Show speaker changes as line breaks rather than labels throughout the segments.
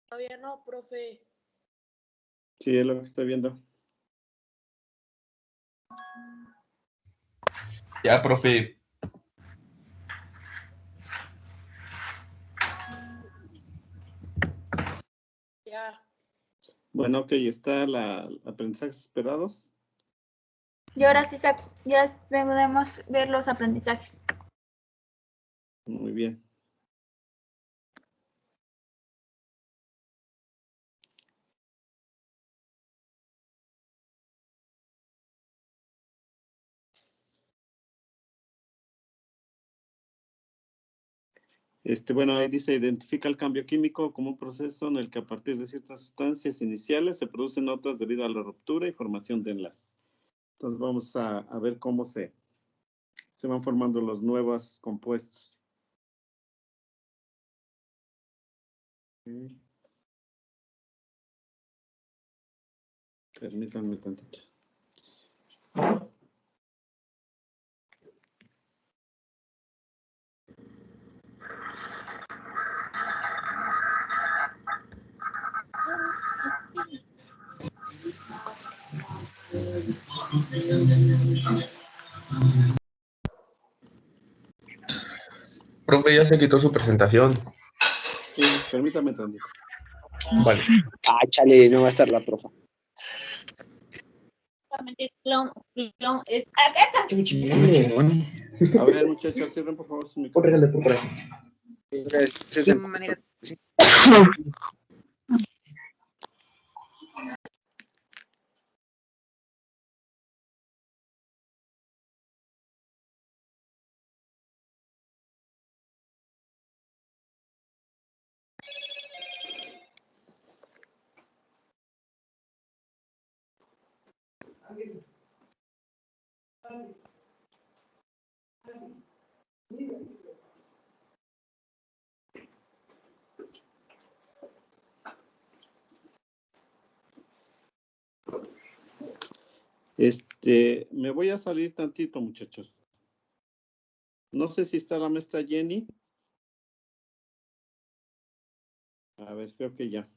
Todavía no, profe.
Sí, es lo que estoy viendo.
Ya, profe.
Ya.
Bueno, ok, está la aprendizajes esperados.
Y ahora sí ya podemos ver los aprendizajes.
Muy bien. Bueno, ahí dice, identifica el cambio químico como un proceso en el que a partir de ciertas sustancias iniciales se producen otras debido a la ruptura y formación de enlaces. Entonces vamos a ver cómo se van formando los nuevos compuestos. Okay. Permítanme tantito.
Profe, ya se quitó su presentación.
Sí, permítame tantito.
Vale.
Ah, chale, no va a estar la profa.
Clon es...
A ver, muchachos, cierren por favor su micrófono.
De manera...
Me voy a salir tantito, muchachos. No sé si está la maestra Jenny. A ver, creo que ya.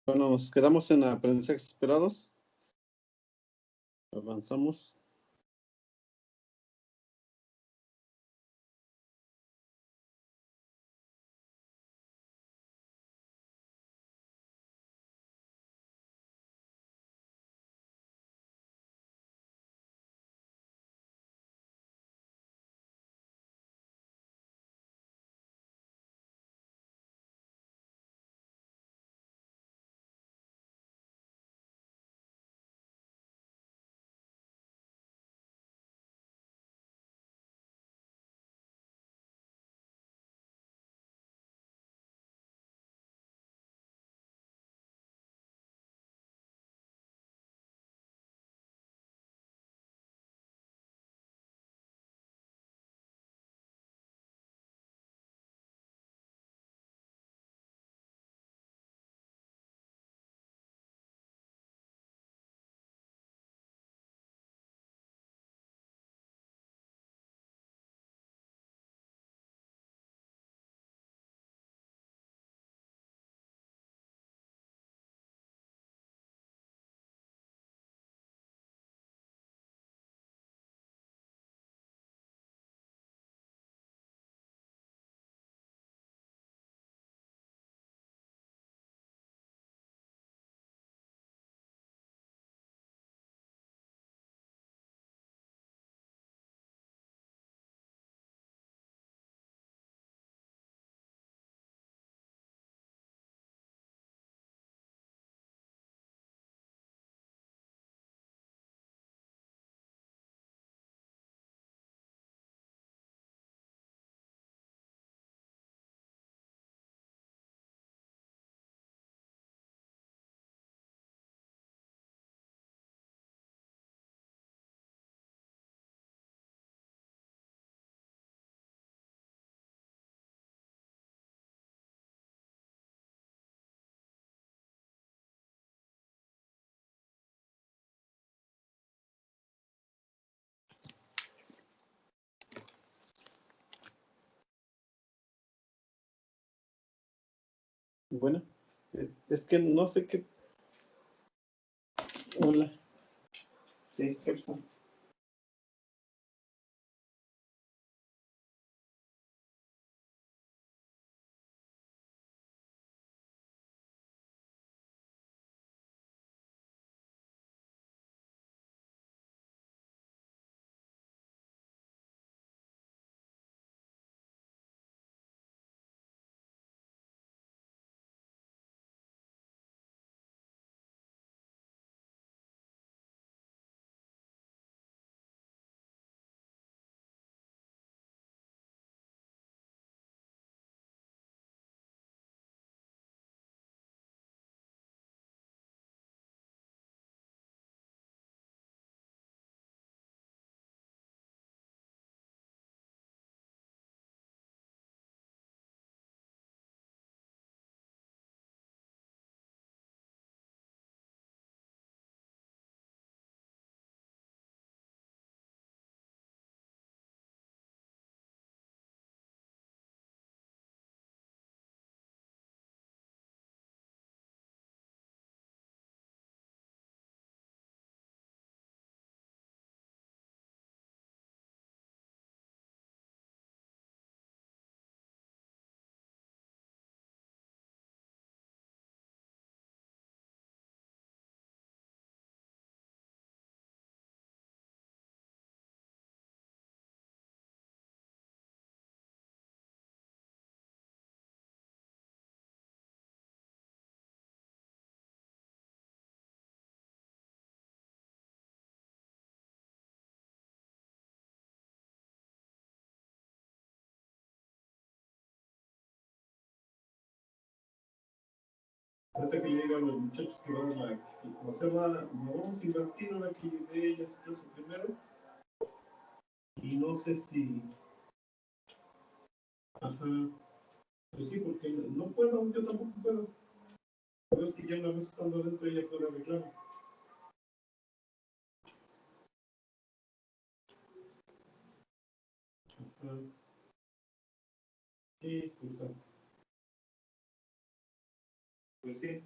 Bueno, nos quedamos en aprendizajes esperados. Avanzamos. Bueno, es que no sé qué. Hola. Sí, ¿qué pasó? Ahorita que le digan a los muchachos que van a vamos a invertir ahora que llegué ellas eso primero. Y no sé si. Ajá. Pues sí, porque no puedo, yo tampoco puedo. A ver si ya una vez estando adentro ella puede arreglar. Ajá. Sí, pues sí.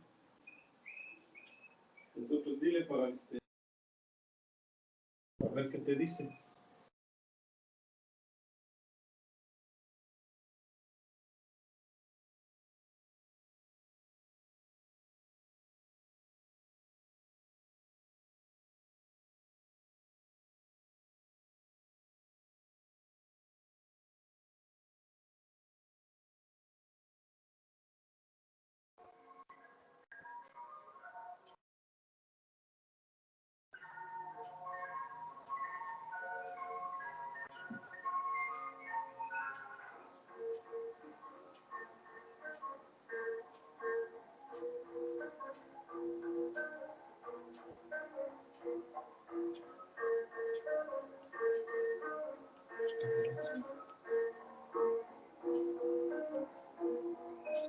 Entonces dile para a ver qué te dice.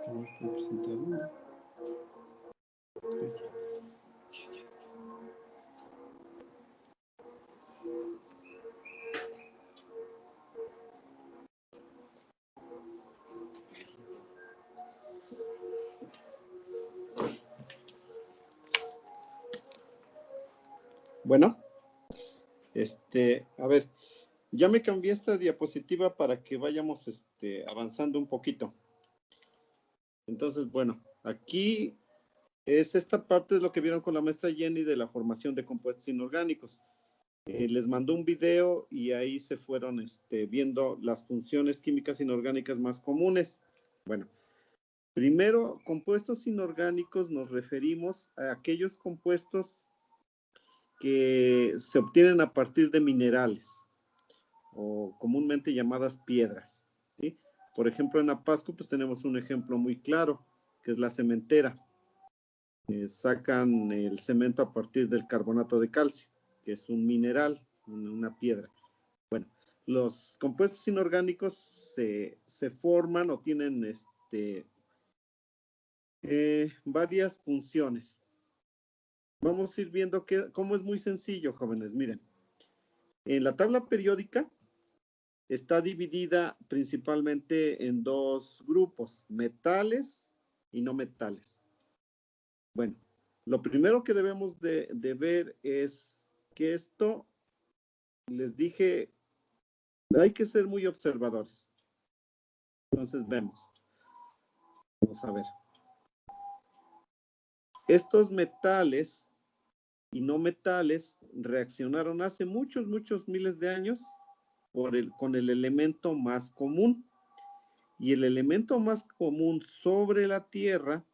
No estoy presentando. Bueno, a ver, ya me cambié esta diapositiva para que vayamos avanzando un poquito. Entonces, bueno, aquí esta parte es lo que vieron con la maestra Jenny de la formación de compuestos inorgánicos. Les mandó un video y ahí se fueron viendo las funciones químicas inorgánicas más comunes. Bueno, primero, compuestos inorgánicos nos referimos a aquellos compuestos que se obtienen a partir de minerales o comúnmente llamadas piedras, ¿sí? Por ejemplo, en Apasco pues tenemos un ejemplo muy claro, que es la cementera. Sacan el cemento a partir del carbonato de calcio, que es un mineral, una piedra. Bueno, los compuestos inorgánicos se forman o tienen varias funciones. Vamos a ir viendo cómo es muy sencillo, jóvenes. Miren, en la tabla periódica está dividida principalmente en dos grupos, metales y no metales. Bueno, lo primero que debemos de ver es que esto, les dije, hay que ser muy observadores. Entonces vemos. Vamos a ver. Estos metales y no metales reaccionaron hace muchos miles de años con el elemento más común. Y el elemento más común sobre la Tierra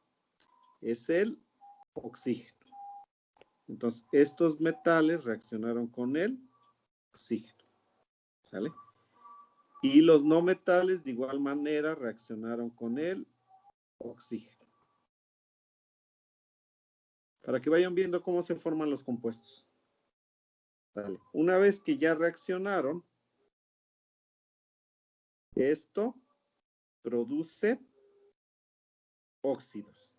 es el oxígeno. Entonces, estos metales reaccionaron con el oxígeno. ¿Sale? Y los no metales de igual manera reaccionaron con el oxígeno. Para que vayan viendo cómo se forman los compuestos. ¿Sale? Una vez que ya reaccionaron, esto produce óxidos.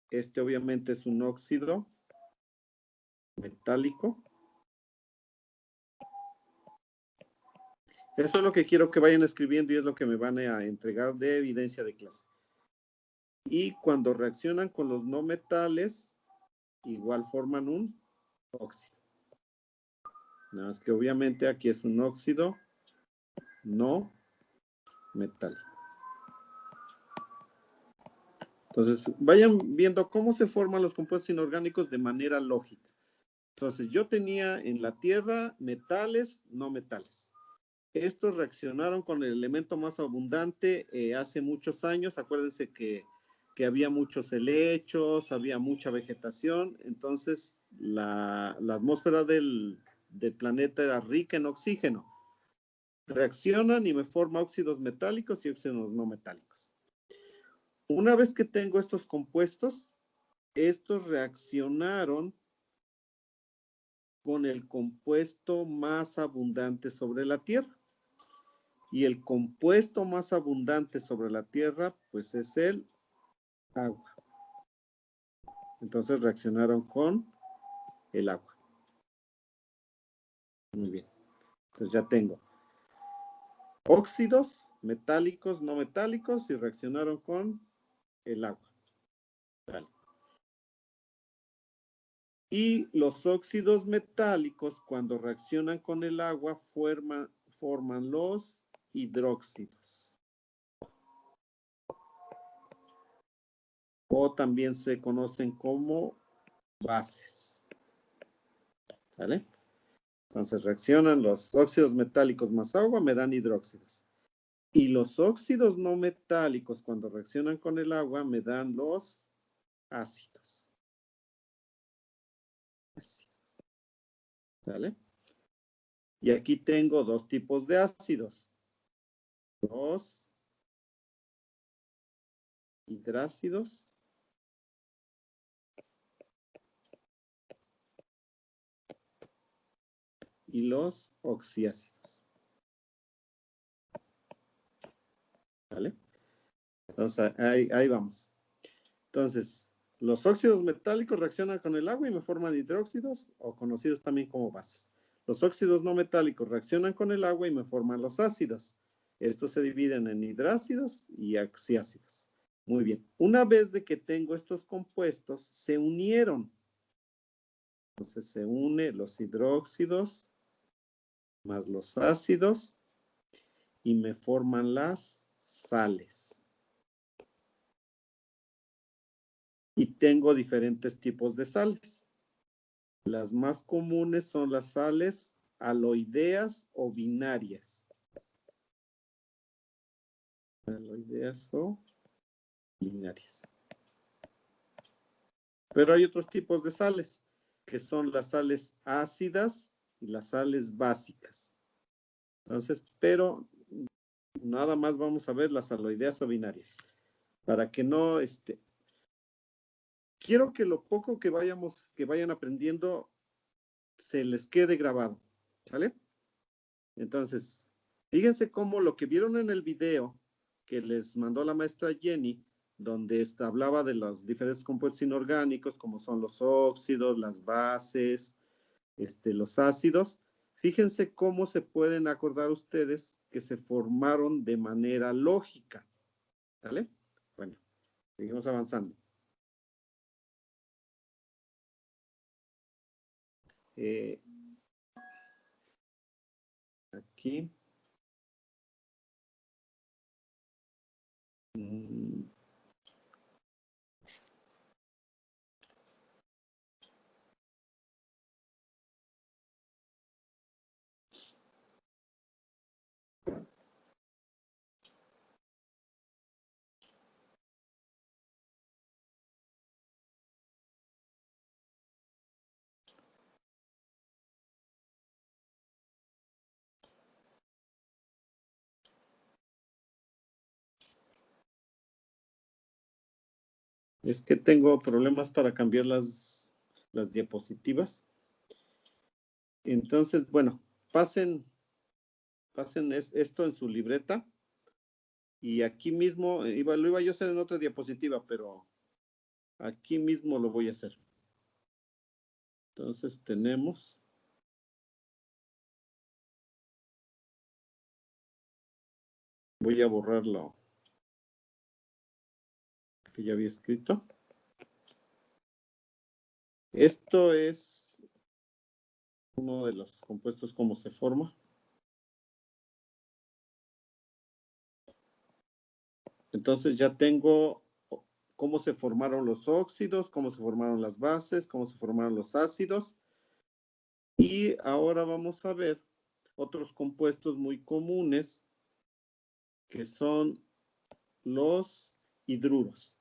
Este obviamente es un óxido metálico. Eso es lo que quiero que vayan escribiendo y es lo que me van a entregar de evidencia de clase. Y cuando reaccionan con los no metales, igual forman un óxido. Nada más que obviamente aquí es un óxido no metálico. Entonces, vayan viendo cómo se forman los compuestos inorgánicos de manera lógica. Entonces, yo tenía en la Tierra metales, no metales. Estos reaccionaron con el elemento más abundante hace muchos años. Acuérdense que había muchos helechos, había mucha vegetación. Entonces, la atmósfera del planeta era rica en oxígeno. Reaccionan y me forma óxidos metálicos y óxidos no metálicos. Una vez que tengo estos compuestos, estos reaccionaron con el compuesto más abundante sobre la Tierra. Y el compuesto más abundante sobre la Tierra, pues es el agua. Entonces reaccionaron con el agua. Muy bien. Entonces ya tengo óxidos metálicos, no metálicos y reaccionaron con el agua. Vale. Y los óxidos metálicos, cuando reaccionan con el agua, forman los hidróxidos. O también se conocen como bases. ¿Sale? Entonces reaccionan los óxidos metálicos más agua, me dan hidróxidos. Y los óxidos no metálicos, cuando reaccionan con el agua, me dan los ácidos. ¿Sale? Y aquí tengo dos tipos de ácidos. Los hidrácidos y los oxiácidos. ¿Vale? Entonces, ahí vamos. Entonces, los óxidos metálicos reaccionan con el agua y me forman hidróxidos, o conocidos también como bases. Los óxidos no metálicos reaccionan con el agua y me forman los ácidos. Estos se dividen en hidrácidos y oxiácidos. Muy bien. Una vez de que tengo estos compuestos, se unieron. Entonces, se unen los hidróxidos más los ácidos y me forman las sales. Y tengo diferentes tipos de sales. Las más comunes son las sales aloideas o binarias. Aloideas o binarias. Pero hay otros tipos de sales, que son las sales ácidas y las sales básicas. Entonces, pero nada más vamos a ver las aloideas o binarias. Para que no, quiero que lo poco que vayan aprendiendo se les quede grabado, ¿vale? Entonces, fíjense cómo lo que vieron en el video que les mandó la maestra Jenny, donde hablaba de los diferentes compuestos inorgánicos, como son los óxidos, las bases, los ácidos. Fíjense cómo se pueden acordar ustedes que se formaron de manera lógica, ¿vale? Bueno, Seguimos avanzando. Aquí. Es que tengo problemas para cambiar las diapositivas. Entonces, bueno, pasen esto en su libreta. Y aquí mismo, lo iba yo a hacer en otra diapositiva, pero aquí mismo lo voy a hacer. Entonces tenemos. Voy a borrar lo que ya había escrito. Esto es uno de los compuestos, cómo se forma. Entonces ya tengo cómo se formaron los óxidos, cómo se formaron las bases, cómo se formaron los ácidos. Y ahora vamos a ver otros compuestos muy comunes que son los hidruros.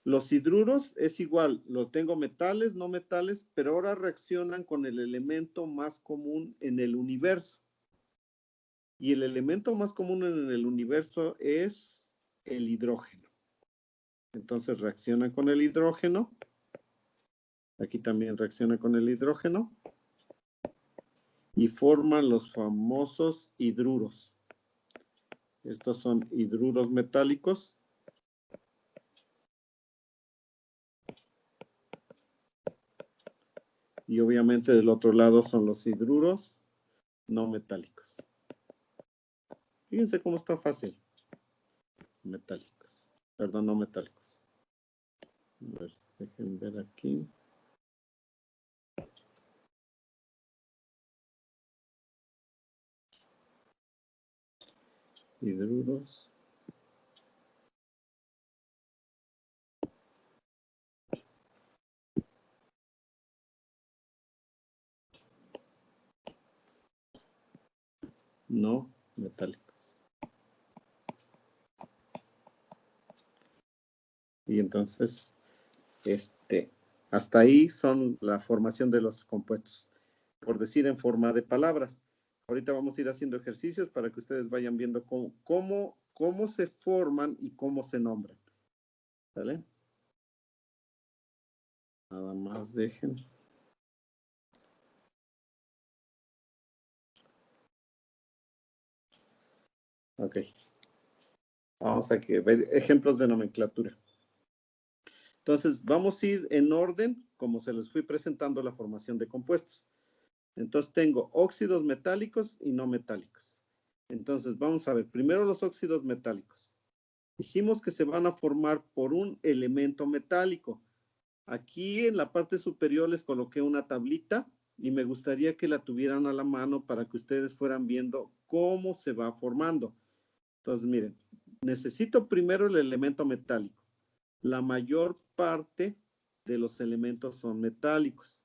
Los hidruros es igual, lo tengo metales, no metales, pero ahora reaccionan con el elemento más común en el universo. Y el elemento más común en el universo es el hidrógeno. Entonces reacciona con el hidrógeno. Aquí también reacciona con el hidrógeno. Y forman los famosos hidruros. Estos son hidruros metálicos. Y obviamente del otro lado son los hidruros no metálicos. Fíjense cómo está fácil. Metálicos. Perdón, no metálicos. A ver, dejen ver aquí. Hidruros. No metálicos. Y entonces, hasta ahí son la formación de los compuestos, por decir en forma de palabras. Ahorita vamos a ir haciendo ejercicios para que ustedes vayan viendo cómo se forman y cómo se nombran. ¿Vale? Nada más dejen. Ok. Vamos a ver ejemplos de nomenclatura. Entonces, vamos a ir en orden como se les fui presentando la formación de compuestos. Entonces, tengo óxidos metálicos y no metálicos. Entonces, vamos a ver primero los óxidos metálicos. Dijimos que se van a formar por un elemento metálico. Aquí en la parte superior les coloqué una tablita y me gustaría que la tuvieran a la mano para que ustedes fueran viendo cómo se va formando. Entonces, miren, necesito primero el elemento metálico. La mayor parte de los elementos son metálicos.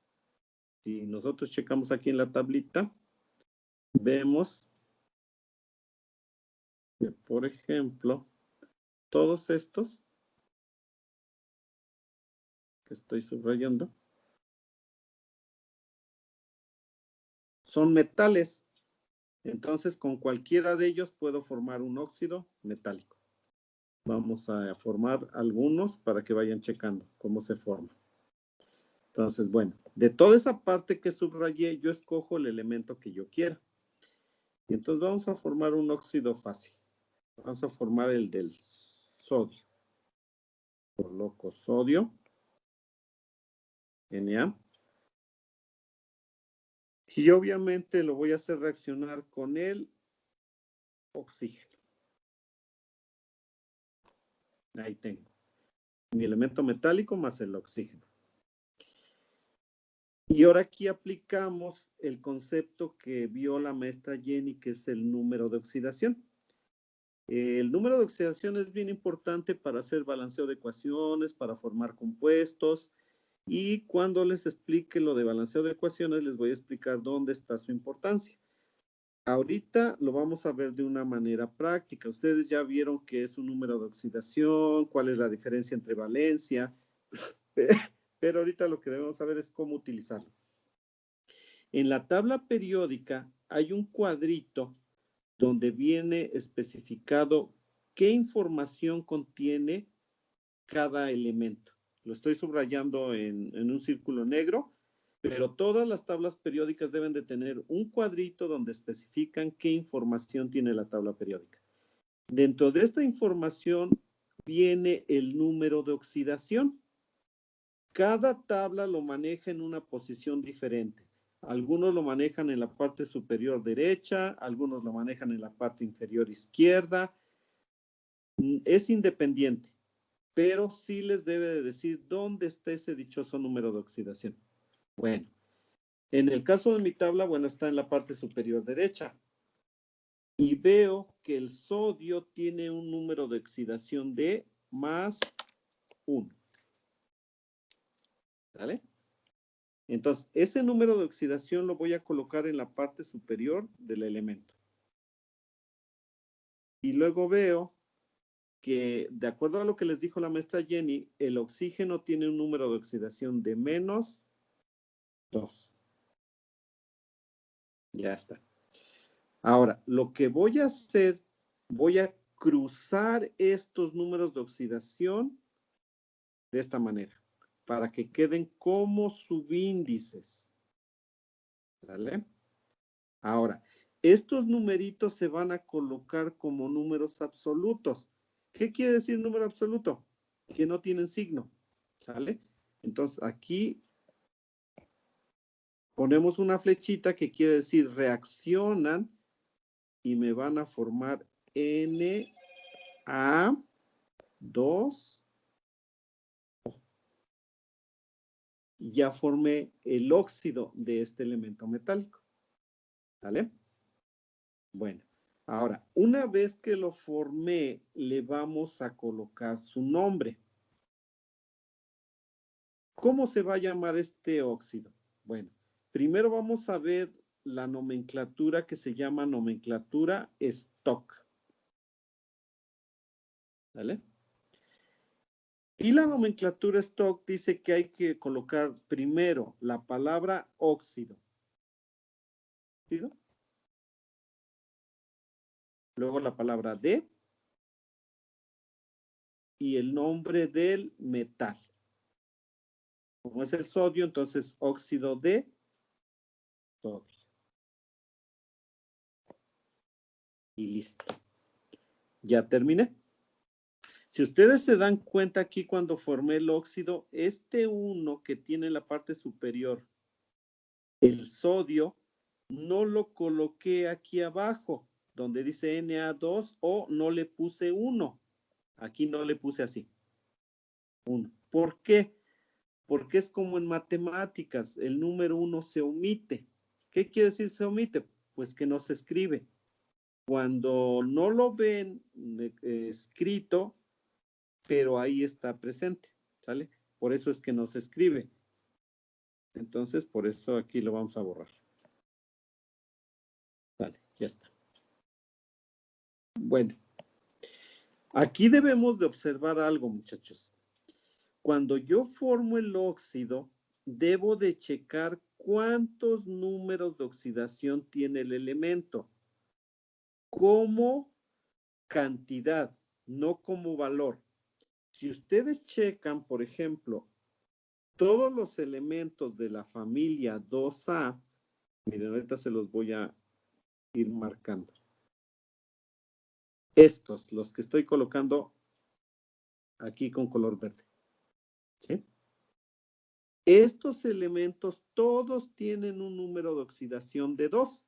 Si nosotros checamos aquí en la tablita, vemos que, por ejemplo, todos estos que estoy subrayando son metales. Entonces, con cualquiera de ellos puedo formar un óxido metálico. Vamos a formar algunos para que vayan checando cómo se forma. Entonces, bueno, de toda esa parte que subrayé, yo escojo el elemento que yo quiera. Y entonces vamos a formar un óxido fácil. Vamos a formar el del sodio. Coloco sodio, Na. Y obviamente lo voy a hacer reaccionar con el oxígeno. Ahí tengo. Mi elemento metálico más el oxígeno. Y ahora aquí aplicamos el concepto que vio la maestra Jenny, que es el número de oxidación. El número de oxidación es bien importante para hacer balanceo de ecuaciones, para formar compuestos. Y cuando les explique lo de balanceo de ecuaciones, les voy a explicar dónde está su importancia. Ahorita lo vamos a ver de una manera práctica. Ustedes ya vieron qué es un número de oxidación, cuál es la diferencia entre valencia, pero ahorita lo que debemos saber es cómo utilizarlo. En la tabla periódica hay un cuadrito donde viene especificado qué información contiene cada elemento. Lo estoy subrayando en un círculo negro, pero todas las tablas periódicas deben de tener un cuadrito donde especifican qué información tiene la tabla periódica. Dentro de esta información viene el número de oxidación. Cada tabla lo maneja en una posición diferente. Algunos lo manejan en la parte superior derecha, algunos lo manejan en la parte inferior izquierda. Es independiente, pero sí les debe de decir dónde está ese dichoso número de oxidación. Bueno, en el caso de mi tabla, bueno, está en la parte superior derecha. Y veo que el sodio tiene un número de oxidación de más 1. ¿Vale? Entonces, ese número de oxidación lo voy a colocar en la parte superior del elemento. Y luego veo que, de acuerdo a lo que les dijo la maestra Jenny, el oxígeno tiene un número de oxidación de menos 2. Ya está. Ahora, lo que voy a hacer, voy a cruzar estos números de oxidación de esta manera, para que queden como subíndices. ¿Vale? Ahora, estos numeritos se van a colocar como números absolutos. ¿Qué quiere decir número absoluto? Que no tienen signo. ¿Sale? Entonces, aquí ponemos una flechita que quiere decir reaccionan y me van a formar Na2. Ya formé el óxido de este elemento metálico. ¿Vale? Bueno, ahora, una vez que lo formé, le vamos a colocar su nombre. ¿Cómo se va a llamar este óxido? Bueno, primero vamos a ver la nomenclatura que se llama nomenclatura stock. ¿Vale? Y la nomenclatura stock dice que hay que colocar primero la palabra óxido. ¿Sí? Luego la palabra de y el nombre del metal. Como es el sodio, entonces óxido de sodio. Y listo. Ya terminé. Si ustedes se dan cuenta aquí cuando formé el óxido, este 1 que tiene en la parte superior, el sodio, no lo coloqué aquí abajo, donde dice Na2 o no le puse 1. Aquí no le puse así. 1. ¿Por qué? Porque es como en matemáticas, el número 1 se omite. ¿Qué quiere decir se omite? Pues que no se escribe. Cuando no lo ven escrito, pero ahí está presente, ¿sale? Por eso es que no se escribe. Entonces, por eso aquí lo vamos a borrar. Vale, ya está. Bueno, aquí debemos de observar algo, muchachos. Cuando yo formo el óxido, debo de checar cuántos números de oxidación tiene el elemento. Como cantidad, no como valor. Si ustedes checan, por ejemplo, todos los elementos de la familia 2A, miren, ahorita se los voy a ir marcando. Estos, los que estoy colocando aquí con color verde. ¿Sí? Estos elementos todos tienen un número de oxidación de 2.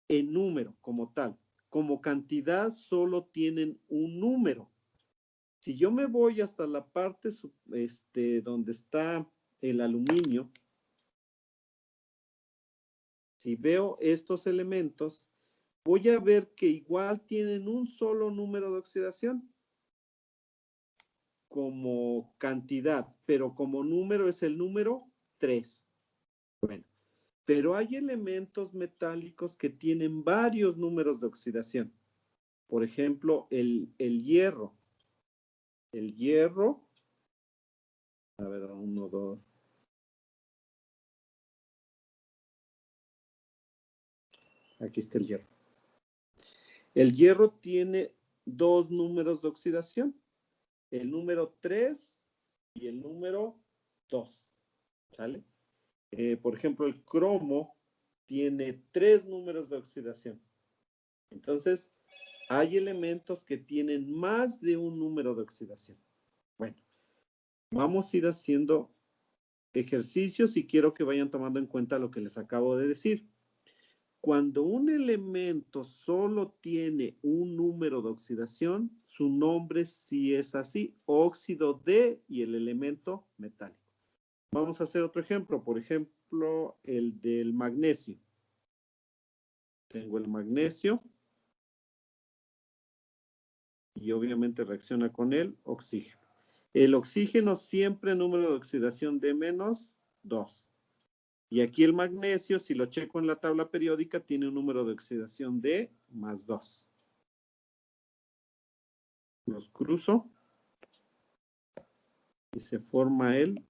En número como tal. Como cantidad solo tienen un número. Si yo me voy hasta la parte donde está el aluminio, si veo estos elementos, voy a ver que igual tienen un solo número de oxidación como cantidad, pero como número es el número 3. Bueno, pero hay elementos metálicos que tienen varios números de oxidación. Por ejemplo, el hierro. El hierro, a ver, 1, 2. Aquí está el hierro. El hierro tiene 2 números de oxidación. El número 3 y el número 2. ¿Sale? Por ejemplo, el cromo tiene 3 números de oxidación. Entonces, hay elementos que tienen más de un número de oxidación. Bueno, vamos a ir haciendo ejercicios y quiero que vayan tomando en cuenta lo que les acabo de decir. Cuando un elemento solo tiene un número de oxidación, su nombre sí es así, óxido de y el elemento metálico. Vamos a hacer otro ejemplo, por ejemplo, el del magnesio. Tengo el magnesio y obviamente reacciona con el oxígeno. El oxígeno siempre número de oxidación de -2. Y aquí el magnesio, si lo checo en la tabla periódica, tiene un número de oxidación de +2. Los cruzo y se forma el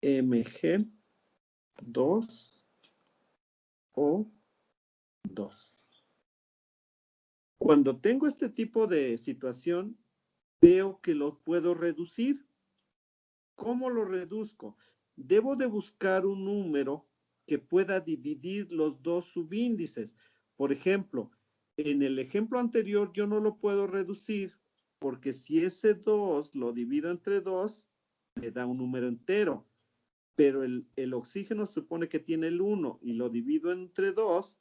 Mg2O2. Cuando tengo este tipo de situación, veo que lo puedo reducir. ¿Cómo lo reduzco? Debo de buscar un número que pueda dividir los dos subíndices. Por ejemplo, en el ejemplo anterior yo no lo puedo reducir porque si ese 2 lo divido entre 2, me da un número entero. Pero el oxígeno supone que tiene el 1 y lo divido entre 2,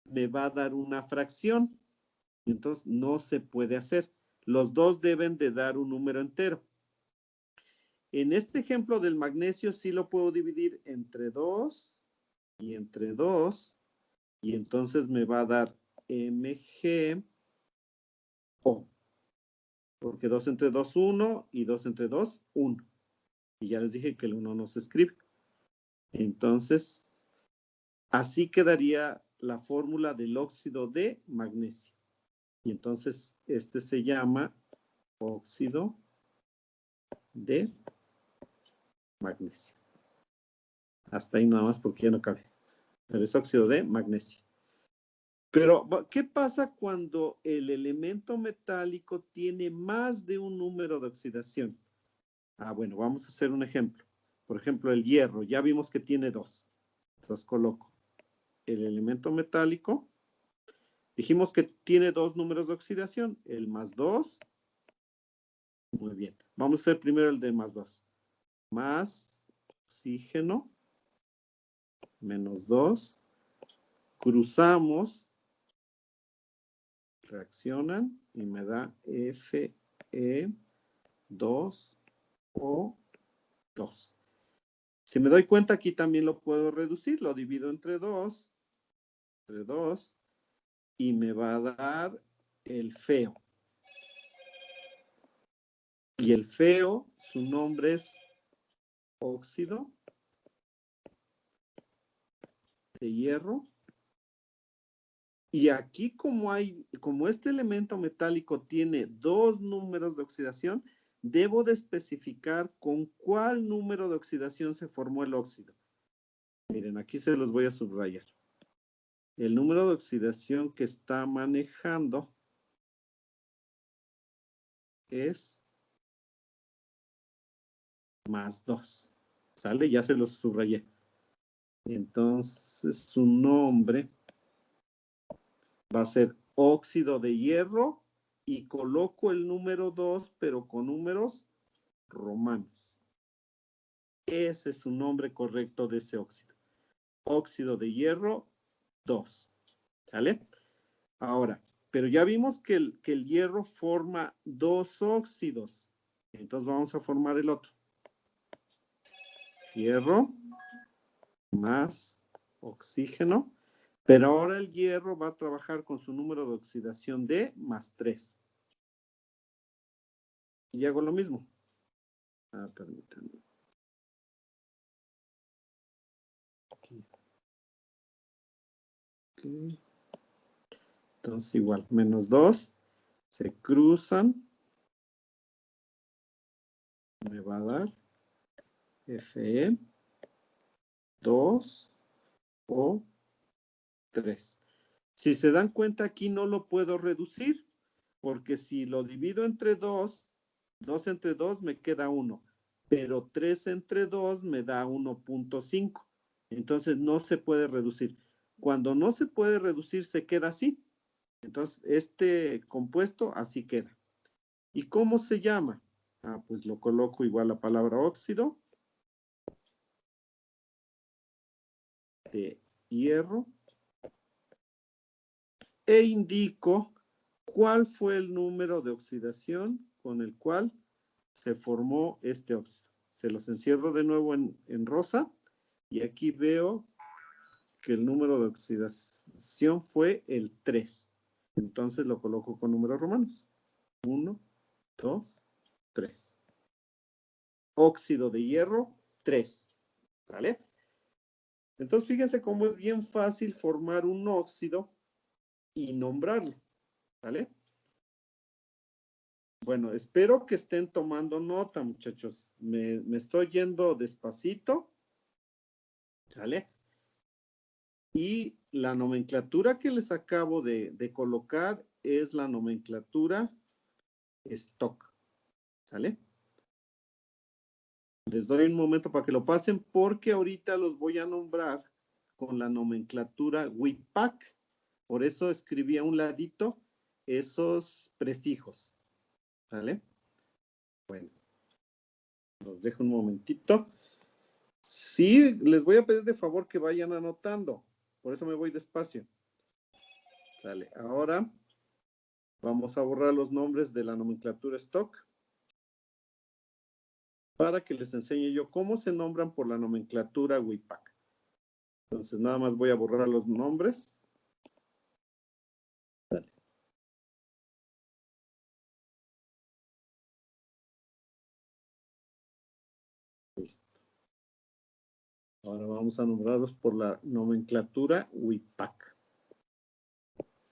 me va a dar una fracción. Entonces no se puede hacer. Los dos deben de dar un número entero. En este ejemplo del magnesio sí lo puedo dividir entre 2 y entre 2 y entonces me va a dar MgO. Porque 2 entre 2, 1 y 2 entre 2, 1. Y ya les dije que el 1 no se escribe. Entonces, así quedaría la fórmula del óxido de magnesio. Y entonces, este se llama óxido de magnesio. Hasta ahí nada más porque ya no cabe. Pero es óxido de magnesio. Pero, ¿qué pasa cuando el elemento metálico tiene más de un número de oxidación? Bueno, vamos a hacer un ejemplo. Por ejemplo, el hierro. Ya vimos que tiene 2. Entonces coloco el elemento metálico. Dijimos que tiene 2 números de oxidación. El +2. Muy bien. Vamos a hacer primero el de +2. Más oxígeno. -2. Cruzamos. Reaccionan y me da Fe2O2. Si me doy cuenta, aquí también lo puedo reducir. Lo divido entre 2. Entre 2. Y me va a dar el feo. Y el feo, su nombre es óxido de hierro. Y aquí como este elemento metálico tiene 2 números de oxidación, debo de especificar con cuál número de oxidación se formó el óxido. Miren, aquí se los voy a subrayar. El número de oxidación que está manejando es +2. ¿Sale? Ya se los subrayé. Entonces, su nombre va a ser óxido de hierro y coloco el número 2, pero con números romanos. Ese es su nombre correcto de ese óxido. Óxido de hierro 2. ¿Sale? Ahora, Pero ya vimos que el hierro forma dos óxidos. Entonces vamos a formar el otro. Hierro más oxígeno. Pero ahora el hierro va a trabajar con su número de oxidación de más 3. Y hago lo mismo. Permítanme. Aquí. Okay. Entonces igual, menos 2. Se cruzan. Me va a dar Fe 2 o 3. Si se dan cuenta, aquí no lo puedo reducir, porque si lo divido entre 2, 2 entre 2 me queda 1, pero 3 entre 2 me da 1.5. Entonces no se puede reducir. Cuando no se puede reducir, se queda así. Entonces, este compuesto así queda. ¿Y cómo se llama? Pues lo coloco igual la palabra óxido de hierro e indico cuál fue el número de oxidación con el cual se formó este óxido. Se los encierro de nuevo en rosa y aquí veo que el número de oxidación fue el 3. Entonces lo coloco con números romanos. 1, 2, 3. Óxido de hierro, 3. ¿Vale? Entonces fíjense cómo es bien fácil formar un óxido y nombrarlo. ¿Vale? Bueno, espero que estén tomando nota, muchachos. Me estoy yendo despacito. ¿Vale? Y la nomenclatura que les acabo de colocar es la nomenclatura stock. ¿Sale? Les doy un momento para que lo pasen porque ahorita los voy a nombrar con la nomenclatura WIPAC. Por eso escribí a un ladito esos prefijos. ¿Sale? Bueno, los dejo un momentito. Sí, les voy a pedir de favor que vayan anotando. Por eso me voy despacio. Sale. Ahora vamos a borrar los nombres de la nomenclatura stock para que les enseñe yo cómo se nombran por la nomenclatura WIPAC. Entonces nada más voy a borrar los nombres. Sale. Listo. Ahora vamos a nombrarlos por la nomenclatura WIPAC.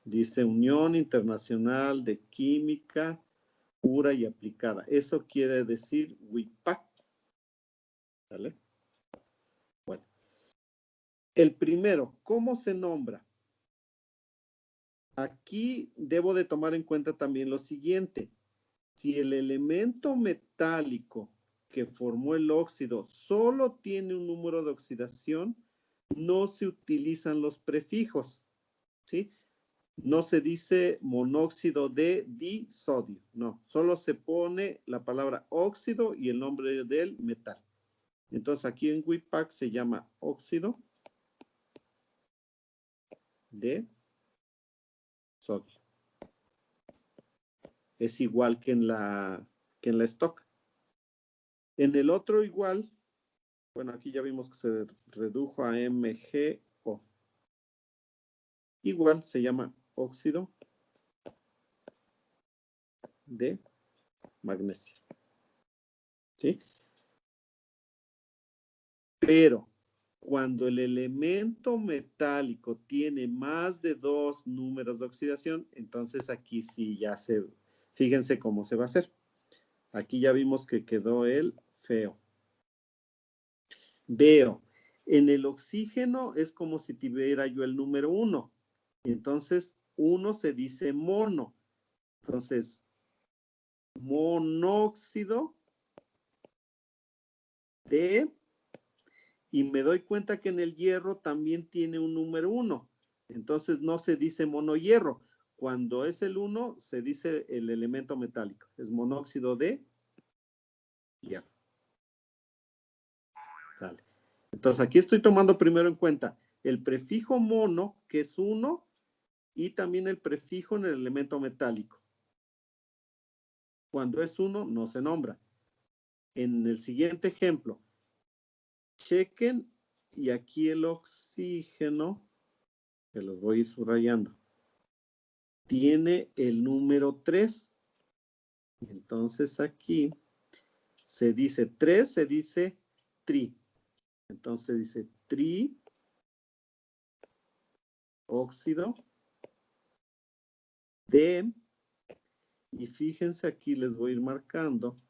Dice Unión Internacional de Química Pura y Aplicada. Eso quiere decir WIPAC. ¿Sale? Bueno. El primero, ¿cómo se nombra? Aquí debo de tomar en cuenta también lo siguiente. Si el elemento metálico que formó el óxido solo tiene un número de oxidación, no se utilizan los prefijos, ¿sí? No se dice monóxido de disodio, no, solo se pone la palabra óxido y el nombre del metal. Entonces aquí en WIPAC se llama óxido de sodio. Es igual que en la stock. En el otro igual, bueno, aquí ya vimos que se redujo a MgO. Igual se llama óxido de magnesio. ¿Sí? Pero cuando el elemento metálico tiene más de 2 números de oxidación, entonces aquí sí ya fíjense cómo se va a hacer. Aquí ya vimos que quedó el feo. Veo, en el oxígeno es como si tuviera yo el número 1. Entonces, 1 se dice mono. Entonces, monóxido de, y me doy cuenta que en el hierro también tiene un número 1. Entonces, no se dice monohierro. Cuando es el 1, se dice el elemento metálico. Es monóxido de hierro. Sale. Entonces, aquí estoy tomando primero en cuenta el prefijo mono, que es 1, y también el prefijo en el elemento metálico. Cuando es 1, no se nombra. En el siguiente ejemplo, chequen, y aquí el oxígeno, que los voy a ir subrayando, tiene el número 3. Entonces aquí se dice 3, se dice tri. Entonces dice tri óxido de, y fíjense aquí les voy a ir marcando.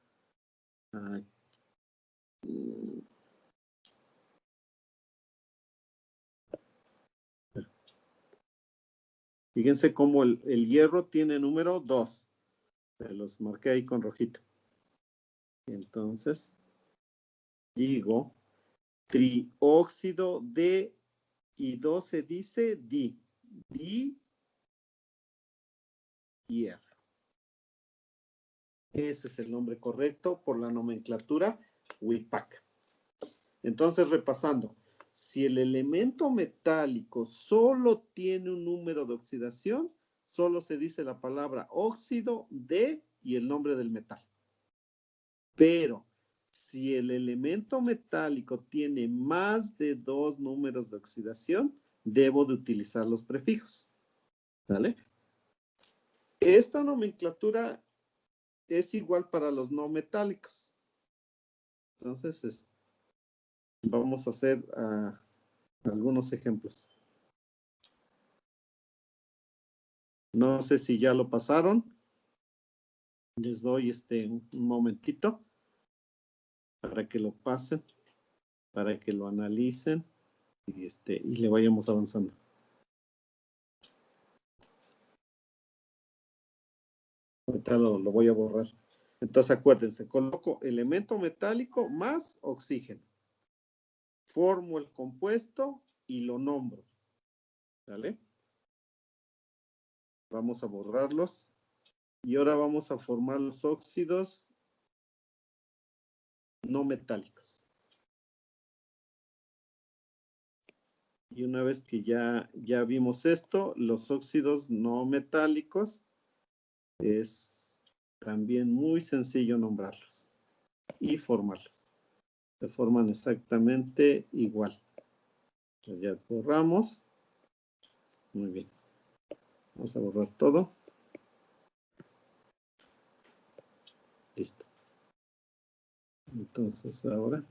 Fíjense cómo el hierro tiene número 2. Se los marqué ahí con rojito. Entonces, digo, trióxido de, y 2 se dice di. Di hierro. Ese es el nombre correcto por la nomenclatura WIPAC. Entonces, repasando, si el elemento metálico solo tiene un número de oxidación, solo se dice la palabra óxido de y el nombre del metal. Pero si el elemento metálico tiene más de 2 números de oxidación, debo de utilizar los prefijos. ¿Sale? Esta nomenclatura es igual para los no metálicos. Entonces, vamos a hacer algunos ejemplos. No sé si ya lo pasaron. Les doy un momentito para que lo pasen, para que lo analicen y le vayamos avanzando. Ahorita lo voy a borrar. Entonces acuérdense, coloco elemento metálico más oxígeno. Formo el compuesto y lo nombro. ¿Vale? Vamos a borrarlos. Y ahora vamos a formar los óxidos no metálicos. Y una vez que ya vimos esto, los óxidos no metálicos es también muy sencillo nombrarlos y formarlos. Se forman exactamente igual. Entonces ya borramos. Muy bien. Vamos a borrar todo. Listo. Entonces ahora,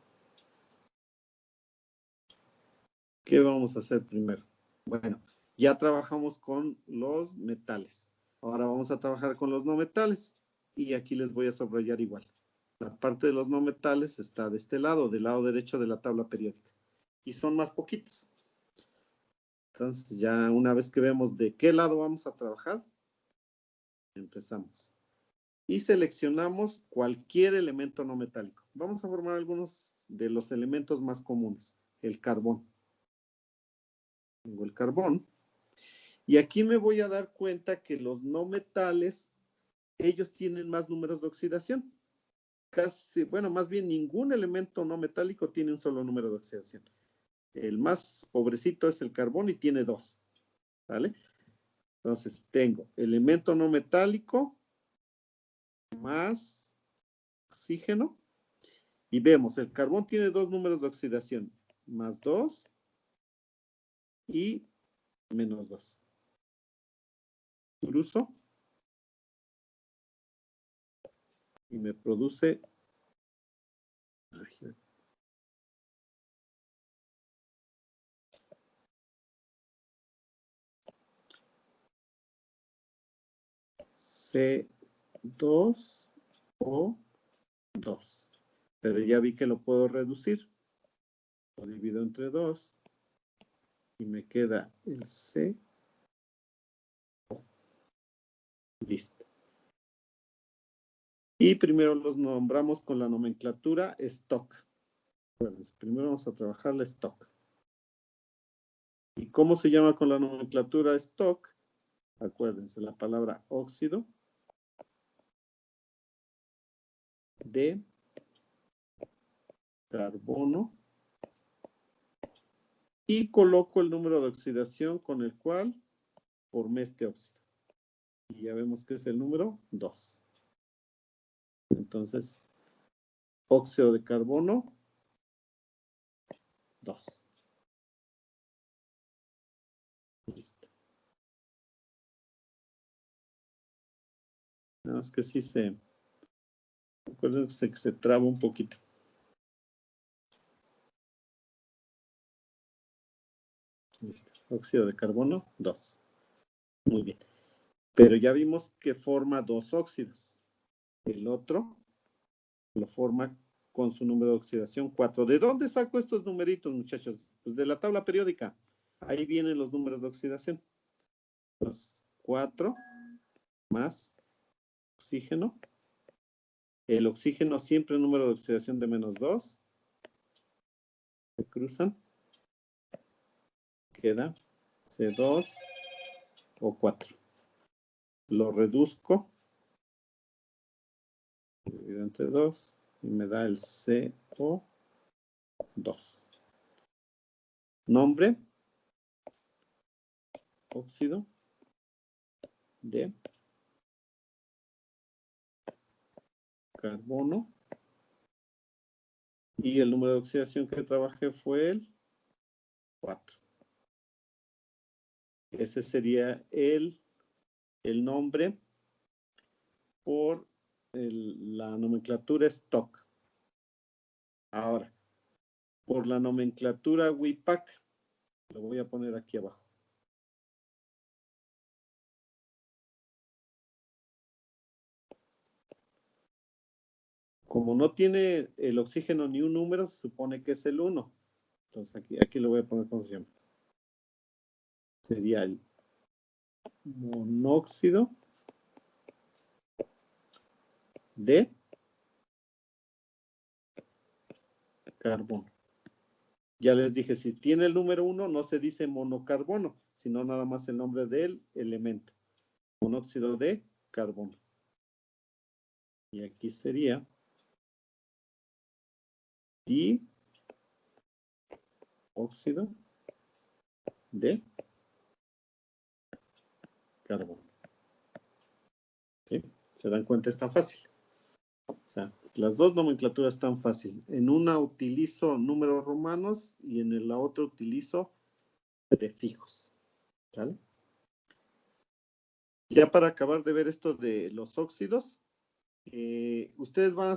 ¿qué vamos a hacer primero? Bueno, ya trabajamos con los metales. Ahora vamos a trabajar con los no metales. Y aquí les voy a subrayar igual. La parte de los no metales está de este lado, del lado derecho de la tabla periódica. Y son más poquitos. Entonces ya una vez que vemos de qué lado vamos a trabajar, empezamos. Y seleccionamos cualquier elemento no metálico. Vamos a formar algunos de los elementos más comunes. El carbón. Tengo el carbón. Y aquí me voy a dar cuenta que los no metales, ellos tienen más números de oxidación. Casi, bueno, más bien ningún elemento no metálico tiene un solo número de oxidación. El más pobrecito es el carbón y tiene 2. ¿Vale? Entonces tengo elemento no metálico más oxígeno. Y vemos, el carbón tiene 2 números de oxidación. Más 2 y menos 2. Cruzo. Y me produce C2O2. Pero ya vi que lo puedo reducir. Lo divido entre 2. Y me queda el C. Listo. Y primero los nombramos con la nomenclatura stock. Acuérdense, primero vamos a trabajar la stock. ¿Y cómo se llama con la nomenclatura stock? Acuérdense, la palabra óxido de carbono y coloco el número de oxidación con el cual formé este óxido. Y ya vemos que es el número 2. Entonces, óxido de carbono, 2. Listo. Nada más que sí acuérdense que se traba un poquito. Listo. Óxido de carbono, 2. Muy bien. Pero ya vimos que forma 2 óxidos. El otro lo forma con su número de oxidación 4. ¿De dónde saco estos numeritos, muchachos? Pues de la tabla periódica. Ahí vienen los números de oxidación. Los 4 más oxígeno. El oxígeno siempre número de oxidación de menos 2. Se cruzan. Queda C2 o 4. Lo reduzco. Dividido entre 2. Y me da el CO2. Nombre. Óxido de carbono. Y el número de oxidación que trabajé fue el 4. Ese sería el nombre por la nomenclatura stock. Ahora, por la nomenclatura WIPAC, lo voy a poner aquí abajo. Como no tiene el oxígeno ni un número, se supone que es el 1. Entonces aquí lo voy a poner como se llama. Sería el monóxido de carbono. Ya les dije, si tiene el número 1, no se dice monocarbono, sino nada más el nombre del elemento. Monóxido de carbono. Y aquí sería dióxido de carbono. ¿Sí? ¿Se dan cuenta? Es tan fácil. O sea, las dos nomenclaturas están fácil. En una utilizo números romanos y en la otra utilizo prefijos. ¿Vale? Ya para acabar de ver esto de los óxidos, ustedes van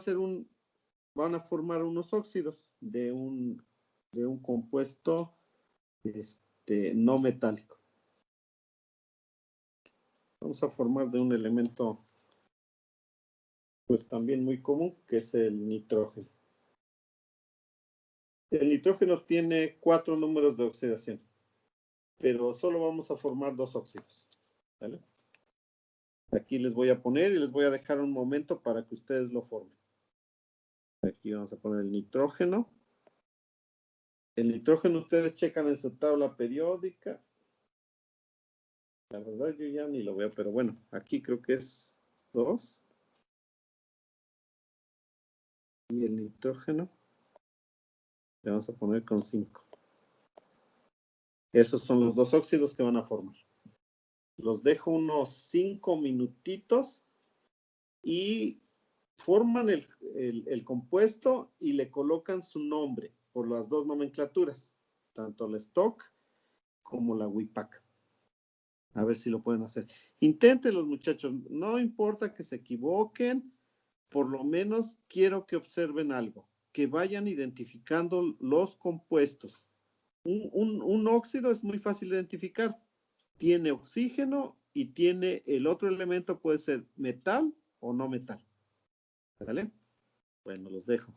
a formar unos óxidos de un compuesto no metálico. Vamos a formar de un elemento pues también muy común, que es el nitrógeno. El nitrógeno tiene 4 números de oxidación, pero solo vamos a formar 2 óxidos. ¿Vale? Aquí les voy a poner y les voy a dejar un momento para que ustedes lo formen. Aquí vamos a poner el nitrógeno. El nitrógeno ustedes checan en su tabla periódica. La verdad yo ya ni lo veo, pero bueno, aquí creo que es 2. Y el nitrógeno le vamos a poner con 5. Esos son los 2 óxidos que van a formar. Los dejo unos 5 minutitos y forman el compuesto y le colocan su nombre por las 2 nomenclaturas, tanto la stock como la WIPAC. A ver si lo pueden hacer. Inténtenlo, muchachos. No importa que se equivoquen, por lo menos quiero que observen algo, que vayan identificando los compuestos. Un óxido es muy fácil de identificar. Tiene oxígeno y tiene el otro elemento, puede ser metal o no metal. ¿Vale? Bueno, los dejo.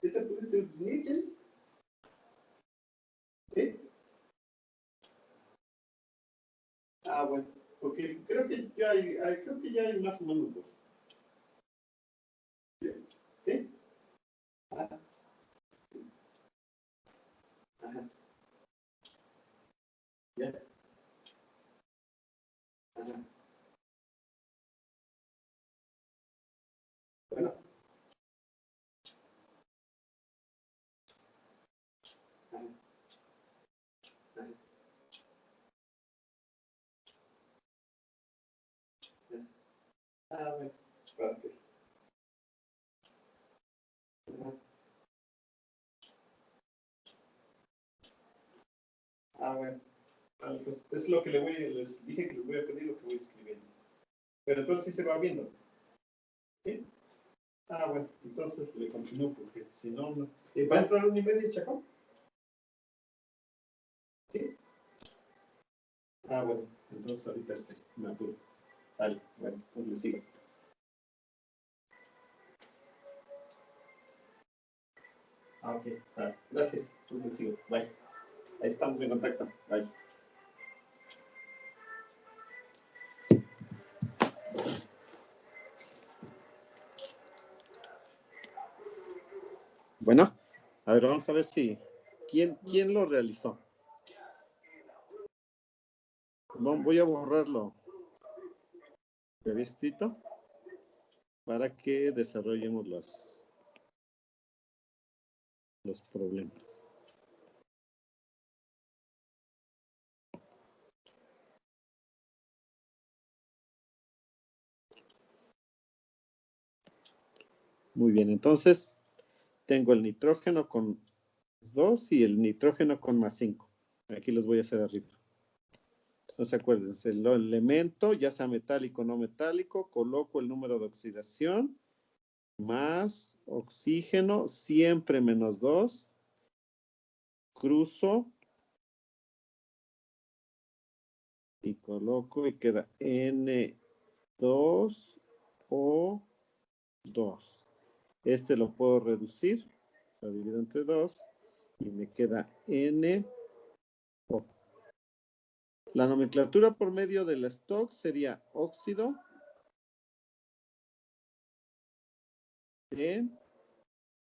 ¿Sí te pudiste imprimir, Jenny? ¿Sí? Ah, bueno, porque creo que ya hay más o menos dos. ¿Sí? Ah, ajá. Ya. Ajá. Bueno. Ajá. Ajá. Ah, bueno. Gracias. Ajá. Ah, bueno. Vale, pues es lo que les dije que les voy a pedir, lo que voy escribiendo. Pero entonces sí se va viendo. ¿Sí? Ah, bueno, entonces le continúo porque si no, no. ¿Va a entrar 1:30, Chacón? ¿Sí? Ah, bueno, entonces ahorita me apuro. Sale, bueno, entonces le sigo. Ah, ok, sale. Gracias, entonces le sigo. Bye. Ahí estamos en contacto. Bye. Bueno, a ver, vamos a ver si. ¿Quién lo realizó? Voy a borrarlo. Revistito para que desarrollemos los problemas. Muy bien, entonces tengo el nitrógeno con 2 y el nitrógeno con +5. Aquí los voy a hacer arriba. Entonces acuérdense, el elemento, ya sea metálico o no metálico, coloco el número de oxidación más oxígeno, siempre -2, cruzo y coloco y queda N2O2. Este lo puedo reducir, lo divido entre 2 y me queda NO. La nomenclatura por medio del stock sería óxido de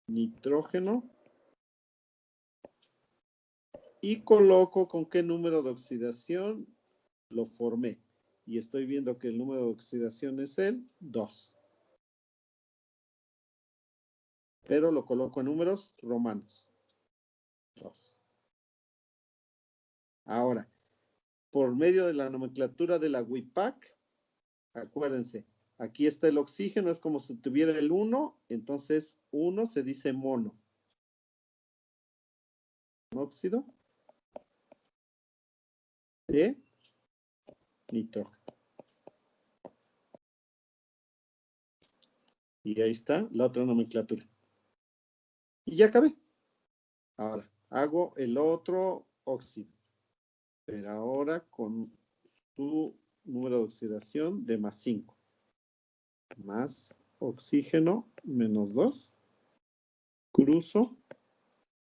nitrógeno y coloco con qué número de oxidación lo formé. Y estoy viendo que el número de oxidación es el 2. Pero lo coloco en números romanos. 2. Ahora, por medio de la nomenclatura de la WIPAC, acuérdense, aquí está el oxígeno, es como si tuviera el 1, entonces 1 se dice mono. Óxido de nitrógeno. Y ahí está la otra nomenclatura. Y ya acabé. Ahora, hago el otro óxido. Pero ahora con su número de oxidación de +5. Más oxígeno, -2. Cruzo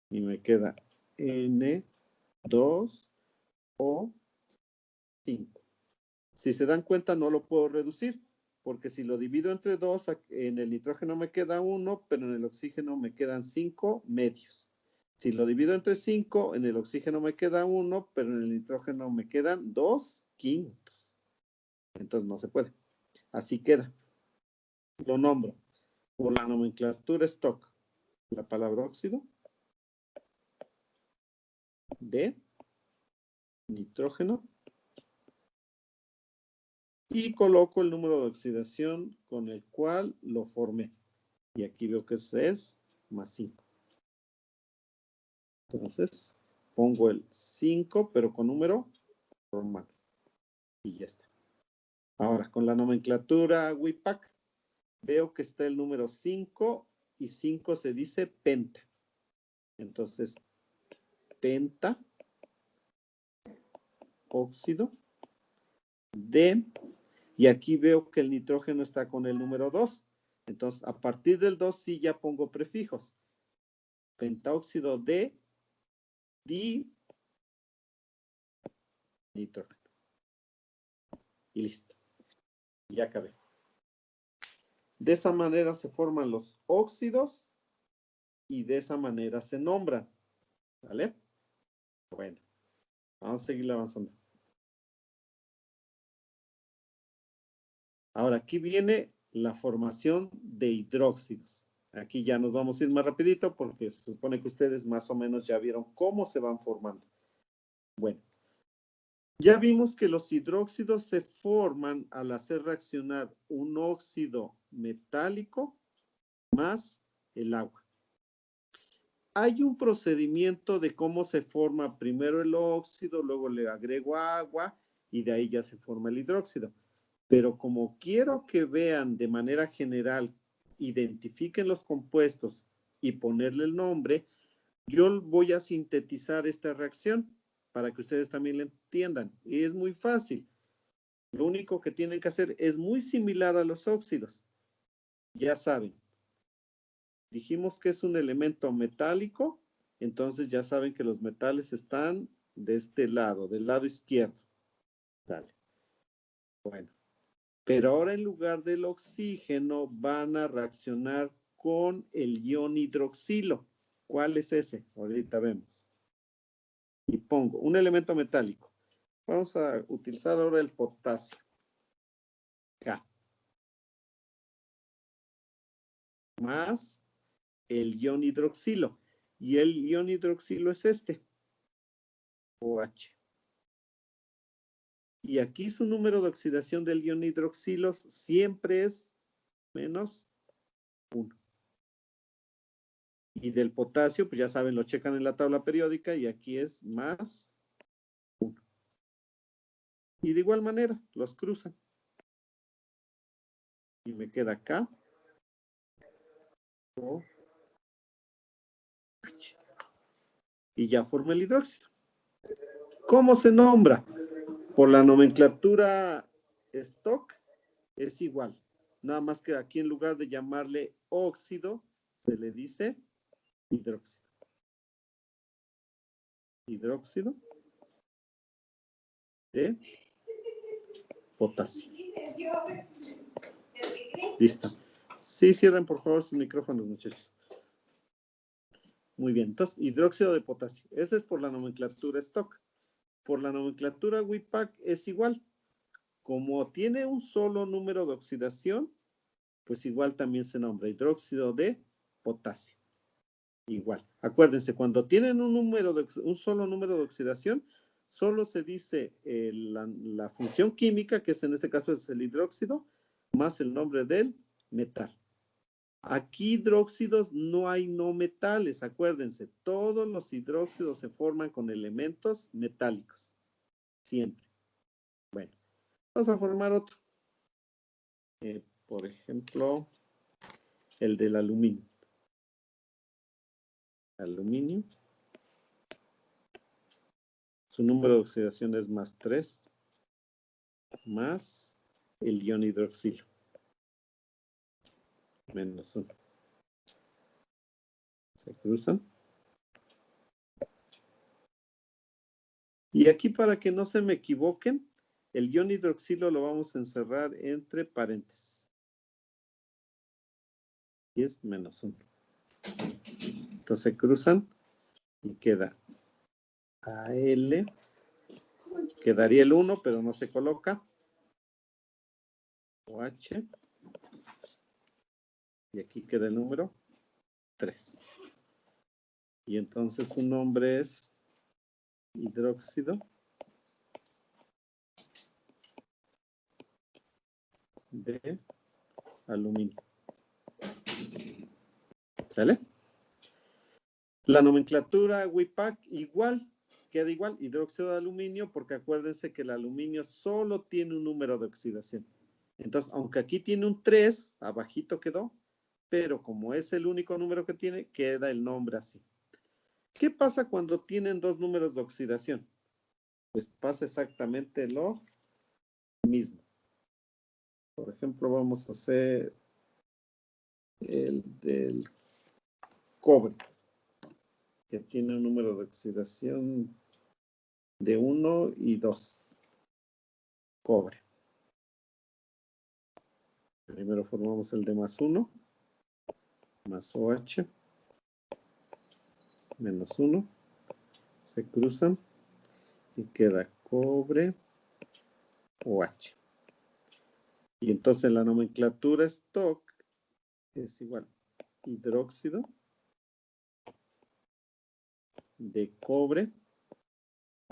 y me queda N2O5. Si se dan cuenta, no lo puedo reducir, porque si lo divido entre 2, en el nitrógeno me queda 1, pero en el oxígeno me quedan 5 medios. Si lo divido entre 5, en el oxígeno me queda 1, pero en el nitrógeno me quedan 2/5. Entonces no se puede. Así queda. Lo nombro por la nomenclatura stock. La palabra óxido de nitrógeno y coloco el número de oxidación con el cual lo formé. Y aquí veo que ese es +5. Entonces, pongo el 5, pero con número romano. Y ya está. Ahora, con la nomenclatura WIPAC, veo que está el número 5 y 5 se dice penta. Entonces, penta, óxido, de, y aquí veo que el nitrógeno está con el número 2. Entonces, a partir del 2 sí ya pongo prefijos. pentóxido de dinitrógeno. Y listo. Ya acabé. De esa manera se forman los óxidos y de esa manera se nombran. ¿Vale? Bueno, vamos a seguir avanzando. Ahora, aquí viene la formación de hidróxidos. Aquí ya nos vamos a ir más rapidito porque se supone que ustedes más o menos ya vieron cómo se van formando. Bueno, ya vimos que los hidróxidos se forman al hacer reaccionar un óxido metálico más el agua. Hay un procedimiento de cómo se forma primero el óxido, luego le agrego agua y de ahí ya se forma el hidróxido. Pero como quiero que vean de manera general, identifiquen los compuestos y ponerle el nombre, yo voy a sintetizar esta reacción para que ustedes también la entiendan. Y es muy fácil. Lo único que tienen que hacer es muy similar a los óxidos. Ya saben. Dijimos que es un elemento metálico, entonces ya saben que los metales están de este lado, del lado izquierdo. Dale. Bueno. Pero ahora en lugar del oxígeno van a reaccionar con el ion hidroxilo. ¿Cuál es ese? Ahorita vemos. Y pongo un elemento metálico. Vamos a utilizar ahora el potasio. K. Más el ion hidroxilo. Y el ion hidroxilo es este. OH. Y aquí su número de oxidación del ion hidroxilo siempre es menos 1. Y del potasio, pues ya saben, lo checan en la tabla periódica y aquí es más 1. Y de igual manera, los cruzan. Y me queda acá. OH. Y ya forma el hidróxido. ¿Cómo se nombra? Por la nomenclatura stock es igual. Nada más que aquí en lugar de llamarle óxido, se le dice hidróxido. Hidróxido de potasio. Listo. Sí, cierren por favor sus micrófonos, muchachos. Muy bien. Entonces, hidróxido de potasio. Ese es por la nomenclatura stock. Por la nomenclatura WIPAC es igual. Como tiene un solo número de oxidación, pues igual también se nombra hidróxido de potasio. Igual. Acuérdense, cuando tienen un solo número de oxidación, solo se dice la función química, que es en este caso es el hidróxido, más el nombre del metal. Aquí hidróxidos no hay no metales, acuérdense, todos los hidróxidos se forman con elementos metálicos. Siempre. Bueno, vamos a formar otro. Por ejemplo, el del aluminio. Aluminio. Su número de oxidación es más 3, más el ion hidroxilo. Menos 1. Se cruzan. Y aquí para que no se me equivoquen, el ion hidroxilo lo vamos a encerrar entre paréntesis. Y es menos 1. Entonces se cruzan y queda AL. Quedaría el 1, pero no se coloca. OH. Y aquí queda el número 3. Y entonces su nombre es hidróxido de aluminio. ¿Sale? La nomenclatura WIPAC igual, queda igual, hidróxido de aluminio, porque acuérdense que el aluminio solo tiene un número de oxidación. Entonces, aunque aquí tiene un 3, abajito quedó, pero como es el único número que tiene, queda el nombre así. ¿Qué pasa cuando tienen dos números de oxidación? Pues pasa exactamente lo mismo. Por ejemplo, vamos a hacer el del cobre. que tiene un número de oxidación de 1 y 2. Cobre. Primero formamos el de más 1, más OH, menos 1. Se cruzan y queda cobre, OH. Y entonces la nomenclatura stock es igual hidróxido de cobre,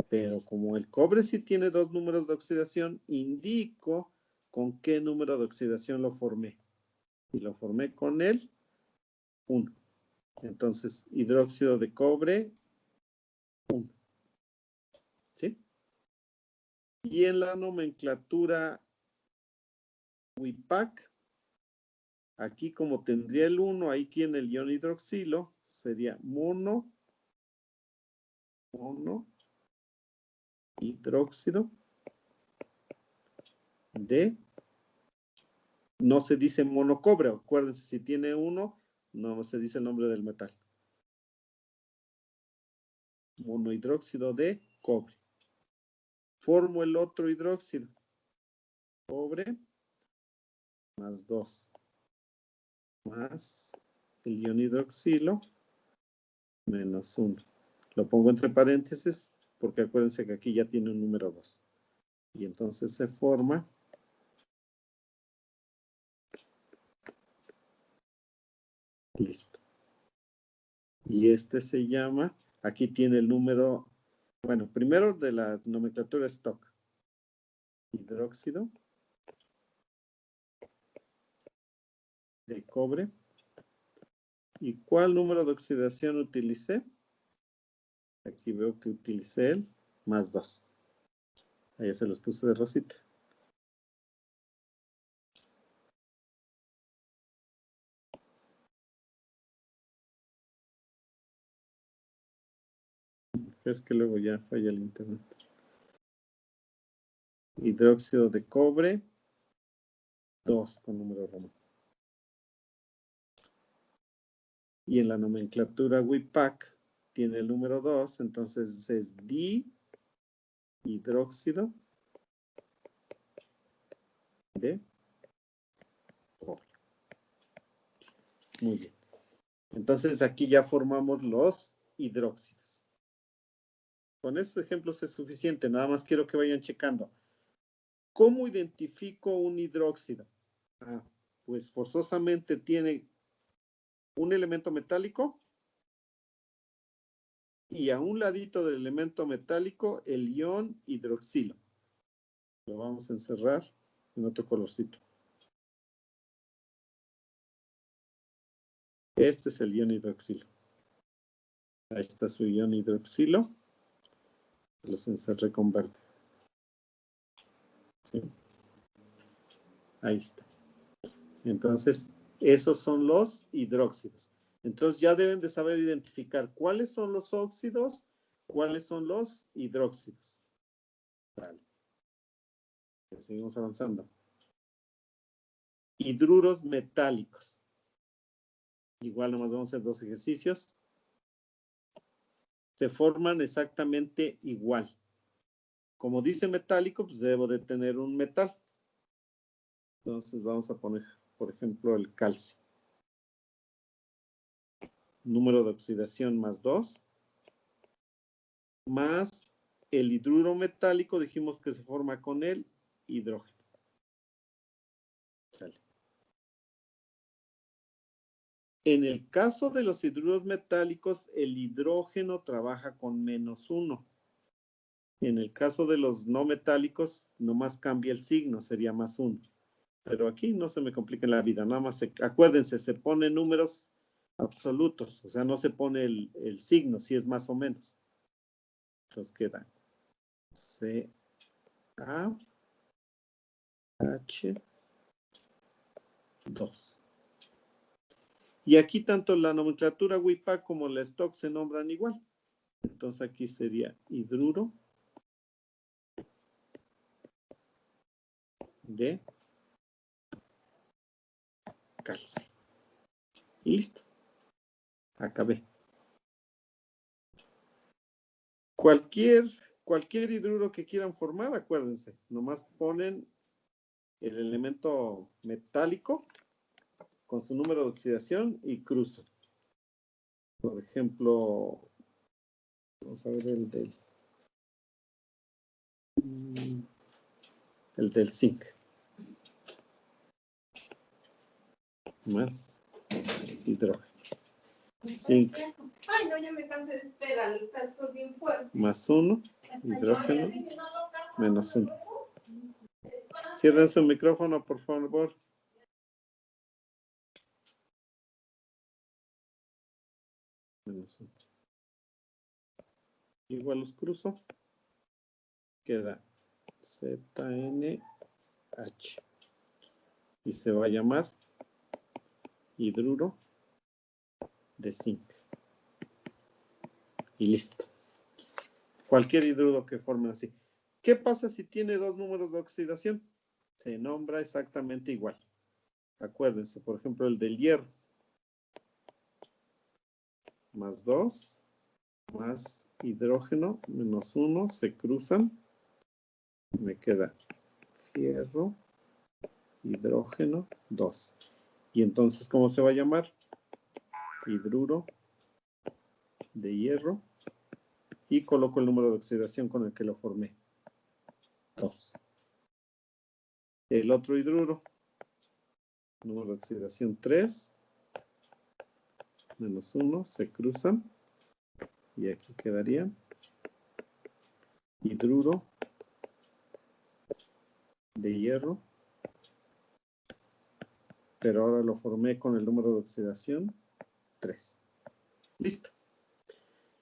pero como el cobre sí tiene 2 números de oxidación, indico con qué número de oxidación lo formé. Y lo formé con el 1. Entonces, hidróxido de cobre, 1. ¿Sí? Y en la nomenclatura WIPAC, aquí como tendría el 1, ahí tiene el ion hidroxilo, sería mono hidróxido de, no se dice monocobre, acuérdense, si tiene 1, no se dice el nombre del metal. Monohidróxido de cobre. Formo el otro hidróxido. Cobre más 2 más el ion hidroxilo menos 1. Lo pongo entre paréntesis porque acuérdense que aquí ya tiene un número 2. Y entonces se forma listo. Y este se llama, aquí tiene el número, bueno, primero de la nomenclatura stock. Hidróxido de cobre. ¿Y cuál número de oxidación utilicé? Aquí veo que utilicé el más 2. Ahí se los puse de rosita. Es que luego ya falla el internet. Hidróxido de cobre, 2 con número romano. Y en la nomenclatura WIPAC tiene el número 2, entonces es dihidróxido de cobre. Muy bien. Entonces aquí ya formamos los hidróxidos. Con estos ejemplos es suficiente, nada más quiero que vayan checando. ¿Cómo identifico un hidróxido? Pues forzosamente tiene un elemento metálico y a un ladito del elemento metálico el ion hidroxilo. Lo vamos a encerrar en otro colorcito. Este es el ion hidroxilo. Ahí está su ion hidroxilo. Los encerré con verde. ¿Sí? Ahí está. Entonces, esos son los hidróxidos. Entonces, ya deben de saber identificar cuáles son los óxidos, cuáles son los hidróxidos. Vale. Seguimos avanzando. Hidruros metálicos. Igual nomás vamos a hacer 2 ejercicios. Se forman exactamente igual. Como dice metálico, pues debo de tener un metal. Entonces vamos a poner, por ejemplo, el calcio. Número de oxidación más 2. Más el hidruro metálico, dijimos que se forma con el hidrógeno. Sale. En el caso de los hidruros metálicos, el hidrógeno trabaja con menos 1. En el caso de los no metálicos, nomás cambia el signo, sería más 1. Pero aquí no se me complica la vida, nada más, acuérdense, se ponen números absolutos, o sea, no se pone el signo, si es más o menos. Entonces queda CaH2. Y aquí tanto la nomenclatura WIPAC como la stock se nombran igual. Entonces aquí sería hidruro de calcio. Y listo. Acabé. Cualquier hidruro que quieran formar, acuérdense, nomás ponen el elemento metálico con su número de oxidación y cruzan. Por ejemplo, vamos a ver el del zinc. Más hidrógeno. Zinc.
Ay, no, ya me cansé de esperar, está el sol bien fuerte.
Más 1, hidrógeno, menos 1. Cierren su micrófono, por favor. Menos 1. Igual los cruzo. Queda ZNH. Y se va a llamar hidruro de zinc. Y listo. Cualquier hidruro que formen así. ¿Qué pasa si tiene dos números de oxidación? Se nombra exactamente igual. Acuérdense, por ejemplo, el del hierro. Más 2, más hidrógeno, menos 1, se cruzan. Me queda hierro, hidrógeno, 2. Y entonces, ¿cómo se va a llamar? Hidruro de hierro. Y coloco el número de oxidación con el que lo formé. 2. El otro hidruro. Número de oxidación 3. Menos 1. Se cruzan. Y aquí quedarían. Hidruro de hierro. Pero ahora lo formé con el número de oxidación 3. Listo.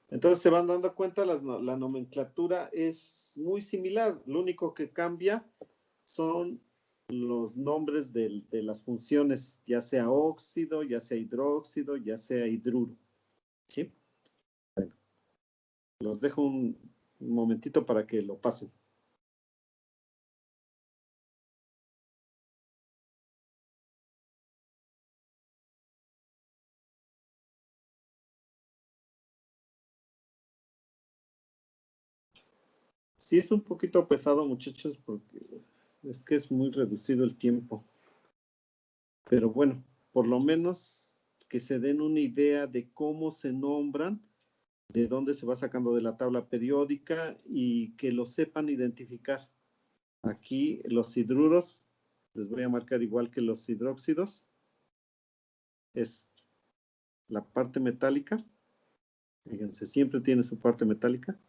Entonces se van dando cuenta, la nomenclatura es muy similar. Lo único que cambia son los nombres de las funciones, ya sea óxido, ya sea hidróxido, ya sea hidruro. ¿Sí? Bueno, los dejo un momentito para que lo pasen. Sí, es un poquito pesado, muchachos, porque es que es muy reducido el tiempo. Pero bueno, por lo menos que se den una idea de cómo se nombran, de dónde se va sacando de la tabla periódica y que lo sepan identificar. Aquí los hidruros, les voy a marcar igual que los hidróxidos, es la parte metálica. Fíjense, siempre tiene su parte metálica.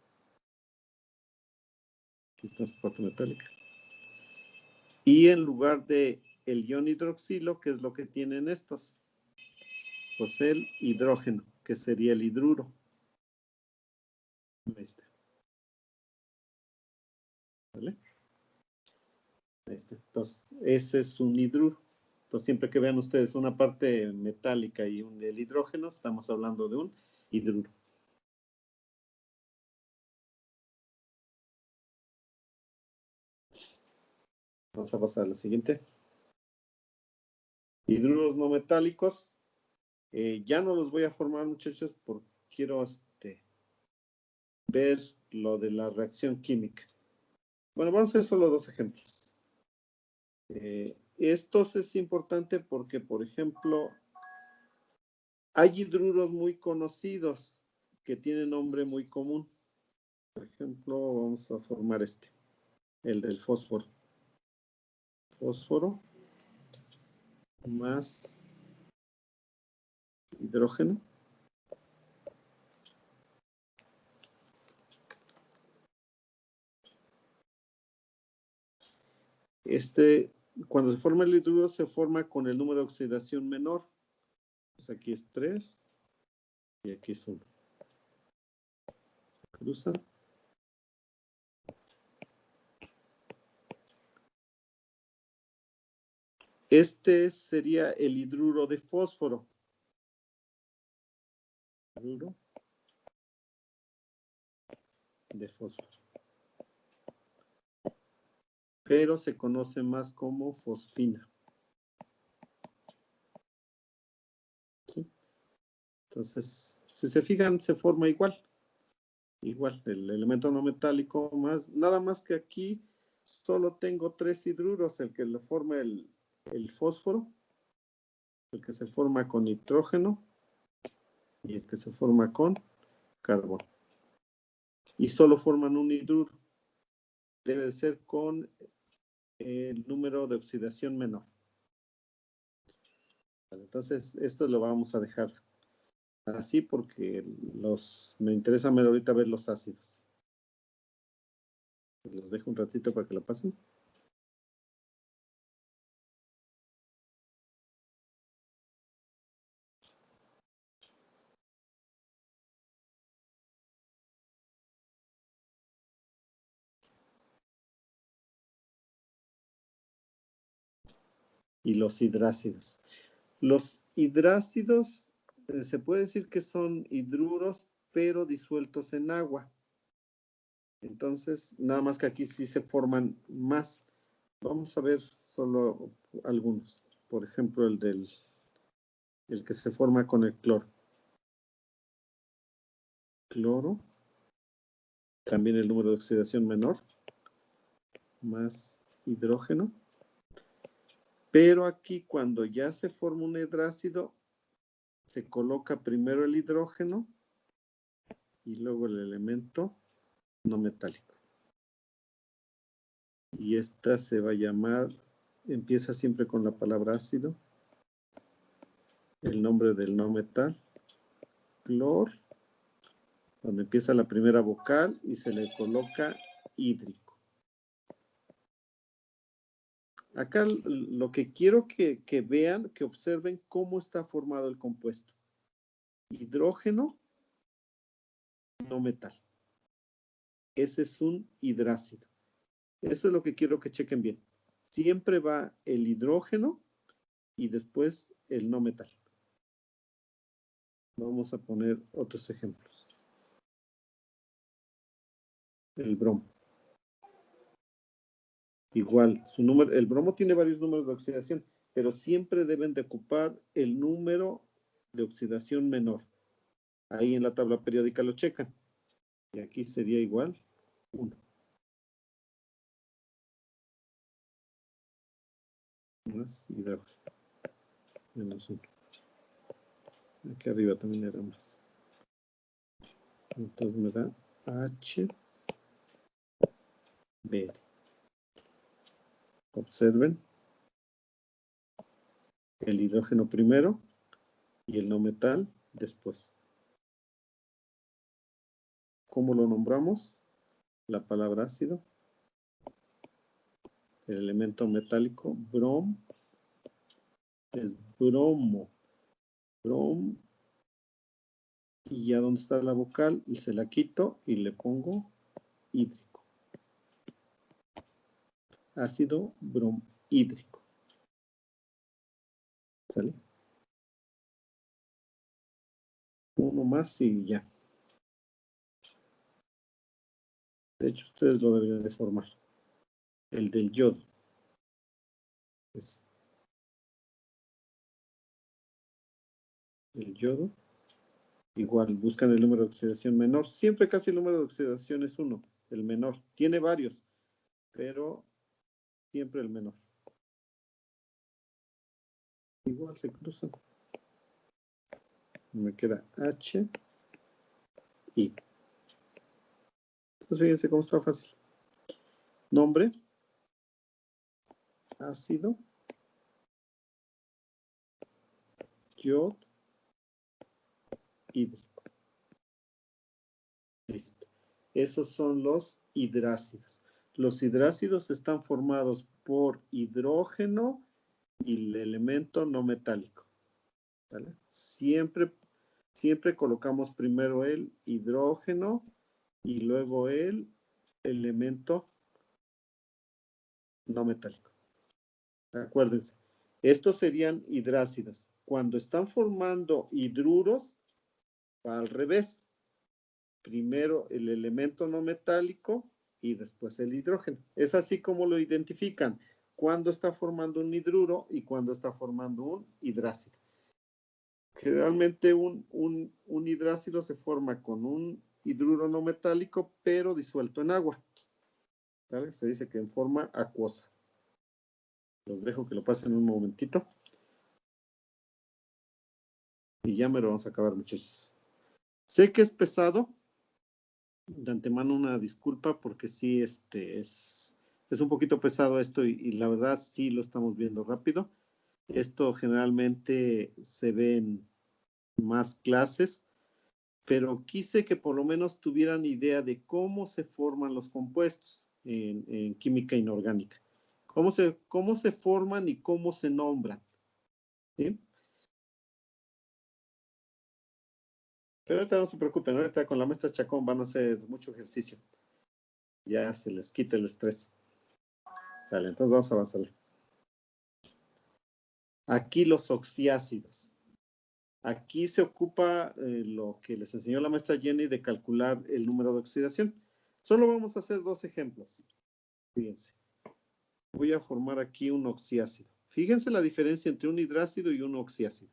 Aquí está su parte metálica. Y en lugar de el ion hidroxilo, ¿qué es lo que tienen estos? Pues el hidrógeno, que sería el hidruro. Ahí está. ¿Vale? Ahí está. Entonces, ese es un hidruro. Entonces, siempre que vean ustedes una parte metálica y el hidrógeno, estamos hablando de un hidruro. Vamos a pasar a la siguiente. Hidruros no metálicos. Ya no los voy a formar, muchachos, porque quiero ver lo de la reacción química. Bueno, vamos a hacer solo dos ejemplos. Estos es importante porque, por ejemplo, hay hidruros muy conocidos que tienen nombre muy común. Por ejemplo, vamos a formar el del fósforo. Fósforo más hidrógeno. Cuando se forma el hidruro, se forma con el número de oxidación menor. Pues aquí es 3 y aquí es 1. Se cruzan. Este sería el hidruro de fósforo. Hidruro de fósforo. Pero se conoce más como fosfina. ¿Sí? Entonces, si se fijan, se forma igual. Igual, el elemento no metálico más, nada más que aquí solo tengo 3 hidruros, el que lo forma el fósforo, el que se forma con nitrógeno y el que se forma con carbón. Y solo forman un hidruro. Debe de ser con el número de oxidación menor. Entonces, esto lo vamos a dejar así porque me interesa ahorita ver los ácidos. Los dejo un ratito para que lo pasen. Y los hidrácidos. Los hidrácidos se puede decir que son hidruros, pero disueltos en agua. Entonces, nada más que aquí sí se forman más. Vamos a ver solo algunos. Por ejemplo, el que se forma con el cloro. Cloro. También el número de oxidación menor. Más hidrógeno. Pero aquí cuando ya se forma un hidrácido, se coloca primero el hidrógeno y luego el elemento no metálico. Y esta se va a llamar, empieza siempre con la palabra ácido, el nombre del no metal, clor, donde empieza la primera vocal y se le coloca hídrico. Acá lo que quiero que vean, que observen cómo está formado el compuesto. Hidrógeno, no metal. Ese es un hidrácido. Eso es lo que quiero que chequen bien. Siempre va el hidrógeno y después el no metal. Vamos a poner otros ejemplos. El bromo. Igual, el bromo tiene varios números de oxidación, pero siempre deben de ocupar el número de oxidación menor. Ahí en la tabla periódica lo checan. Y aquí sería igual 1. Más hidrógeno. Menos 1. Aquí arriba también era más. Entonces me da H. B. Observen. El hidrógeno primero y el no metal después. ¿Cómo lo nombramos? La palabra ácido. El elemento metálico, brom, es bromo. Brom. Y ya donde está la vocal, se la quito y le pongo hídrico. Ácido bromhídrico. ¿Sale? Uno más y ya. De hecho, ustedes lo deberían de formar. El del yodo. Es el yodo. Igual, buscan el número de oxidación menor. Siempre casi el número de oxidación es 1, el menor. Tiene varios, pero siempre el menor. Igual se cruzan. Me queda H, I. Entonces, fíjense cómo está fácil. Nombre. Ácido. Yod. Hídrico. Listo. Esos son los hidrácidos. Los hidrácidos están formados por hidrógeno y el elemento no metálico. ¿Vale? Siempre colocamos primero el hidrógeno y luego el elemento no metálico. Acuérdense, estos serían hidrácidos. Cuando están formando hidruros, va al revés. Primero el elemento no metálico y después el hidrógeno. Es así como lo identifican. Cuando está formando un hidruro y cuando está formando un hidrácido. Generalmente un hidrácido se forma con un hidruro no metálico, pero disuelto en agua. ¿Vale? Se dice que en forma acuosa. Los dejo que lo pasen un momentito. Y ya me lo vamos a acabar, muchachos. Sé que es pesado. De antemano una disculpa porque sí, es un poquito pesado esto y la verdad sí lo estamos viendo rápido. Esto generalmente se ve en más clases, pero quise que por lo menos tuvieran idea de cómo se forman los compuestos en química inorgánica. Cómo se forman y cómo se nombran. ¿Sí? Pero ahorita no se preocupen, ahorita con la maestra Chacón van a hacer mucho ejercicio. Ya se les quita el estrés. Sale, entonces vamos a avanzar. Aquí los oxiácidos. Aquí se ocupa lo que les enseñó la maestra Jenny de calcular el número de oxidación. Solo vamos a hacer dos ejemplos. Fíjense. Voy a formar aquí un oxiácido. Fíjense la diferencia entre un hidrácido y un oxiácido.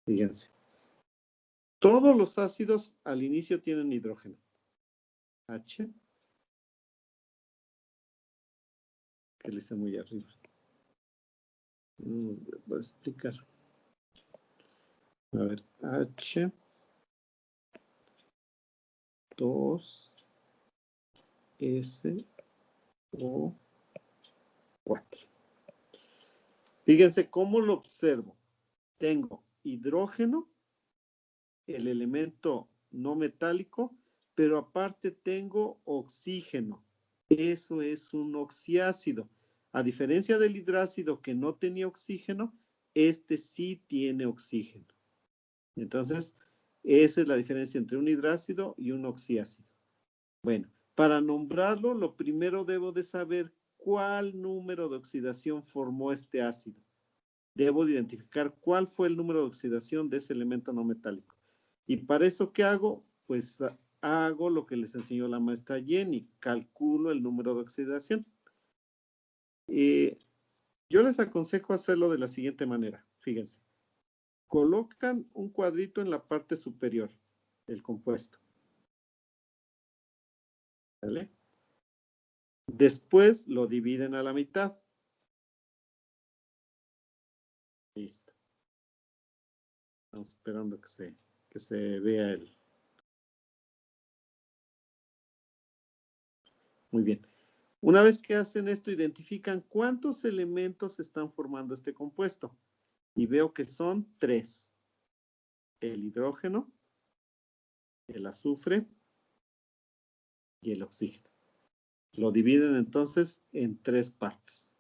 Fíjense. Todos los ácidos al inicio tienen hidrógeno. H. Que le hice muy arriba. Voy a explicar. A ver, H. 2. S. O. 4. Fíjense cómo lo observo. Tengo hidrógeno, el elemento no metálico, pero aparte tengo oxígeno. Eso es un oxiácido. A diferencia del hidrácido que no tenía oxígeno, este sí tiene oxígeno. Entonces, esa es la diferencia entre un hidrácido y un oxiácido. Bueno, para nombrarlo, lo primero debo de saber cuál número de oxidación formó este ácido. Debo de identificar cuál fue el número de oxidación de ese elemento no metálico. Y para eso, ¿qué hago? Pues hago lo que les enseñó la maestra Jenny, calculo el número de oxidación. Yo les aconsejo hacerlo de la siguiente manera, fíjense. Colocan un cuadrito en la parte superior del compuesto. ¿Vale? Después lo dividen a la mitad. Listo. Estamos esperando que se vea el... Muy bien. Una vez que hacen esto, identifican cuántos elementos están formando este compuesto. Y veo que son 3. El hidrógeno, el azufre y el oxígeno. Lo dividen entonces en 3 partes.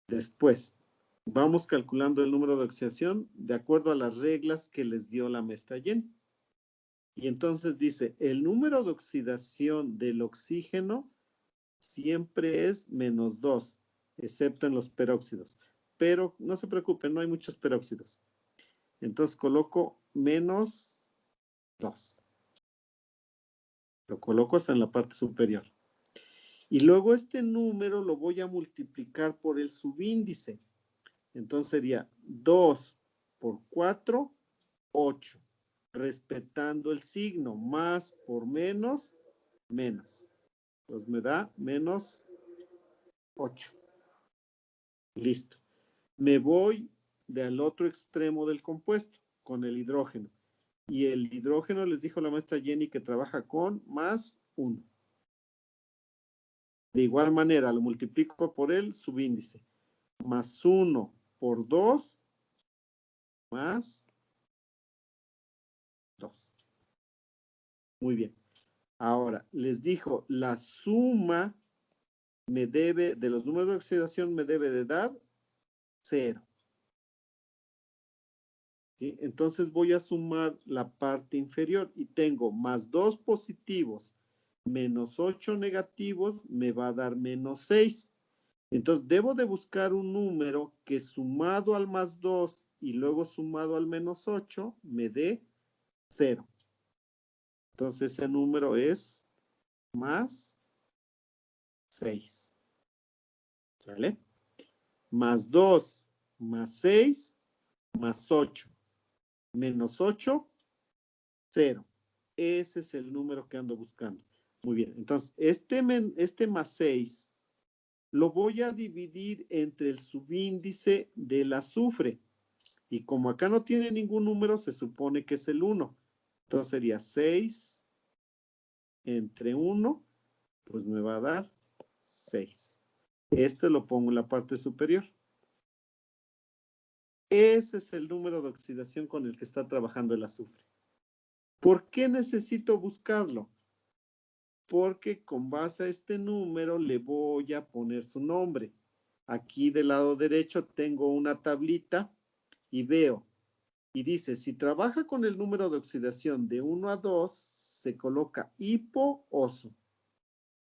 Después, vamos calculando el número de oxidación de acuerdo a las reglas que les dio la maestra Jenny. Y entonces dice, el número de oxidación del oxígeno siempre es -2, excepto en los peróxidos. Pero no se preocupen, no hay muchos peróxidos. Entonces coloco -2. Lo coloco hasta en la parte superior. Y luego este número lo voy a multiplicar por el subíndice. Entonces sería 2 por 4, 8. Respetando el signo, más por menos, menos. Pues me da -8. Listo. Me voy del otro extremo del compuesto, con el hidrógeno. Y el hidrógeno, les dijo la maestra Jenny, que trabaja con +1. De igual manera, lo multiplico por el subíndice. +1 por 2, más 2. Muy bien. Ahora, les dijo, la suma de los números de oxidación me debe de dar 0. ¿Sí? Entonces voy a sumar la parte inferior y tengo +2 positivos -8 negativos, me va a dar -6. Entonces debo de buscar un número que sumado al +2 y luego sumado al -8 me dé 0. Entonces ese número es más 6. ¿Sale? Más 2, más 6, más 8. Menos 8, 0. Ese es el número que ando buscando. Muy bien. Entonces, este más 6 lo voy a dividir entre el subíndice del azufre. Y como acá no tiene ningún número, se supone que es el 1. Entonces sería 6 entre 1, pues me va a dar 6. Este lo pongo en la parte superior. Ese es el número de oxidación con el que está trabajando el azufre. ¿Por qué necesito buscarlo? Porque con base a este número le voy a poner su nombre. Aquí del lado derecho tengo una tablita y veo, y dice, si trabaja con el número de oxidación de 1 a 2, se coloca hipo-oso.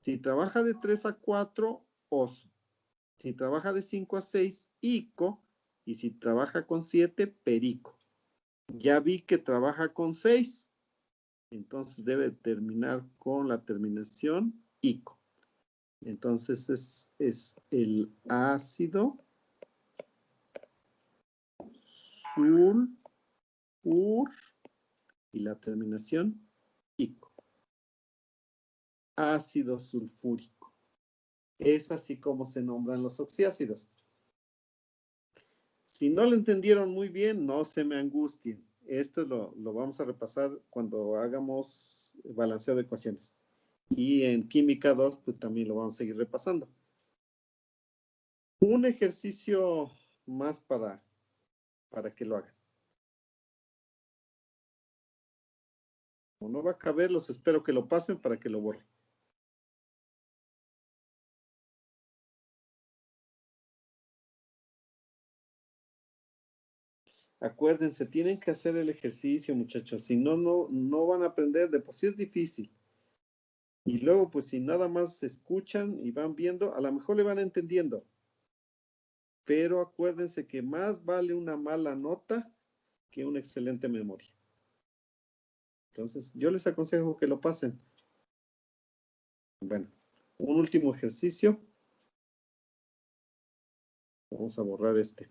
Si trabaja de 3 a 4, oso. Si trabaja de 5 a 6, ico. Y si trabaja con 7, perico. Ya vi que trabaja con 6. Entonces debe terminar con la terminación ico. Entonces es el ácido sulfur y la terminación ico. Ácido sulfúrico. Es así como se nombran los oxiácidos. Si no lo entendieron muy bien, no se me angustien. Esto lo vamos a repasar cuando hagamos balanceo de ecuaciones. Y en química 2, pues también lo vamos a seguir repasando. Un ejercicio más para que lo hagan. Como no va a caber, los espero que lo pasen para que lo borren. Acuérdense, tienen que hacer el ejercicio, muchachos. Si no, no van a aprender. De por sí es difícil. Y luego, pues si nada más escuchan y van viendo, a lo mejor le van entendiendo. Pero acuérdense que más vale una mala nota que una excelente memoria. Entonces, yo les aconsejo que lo pasen. Bueno, un último ejercicio. Vamos a borrar este.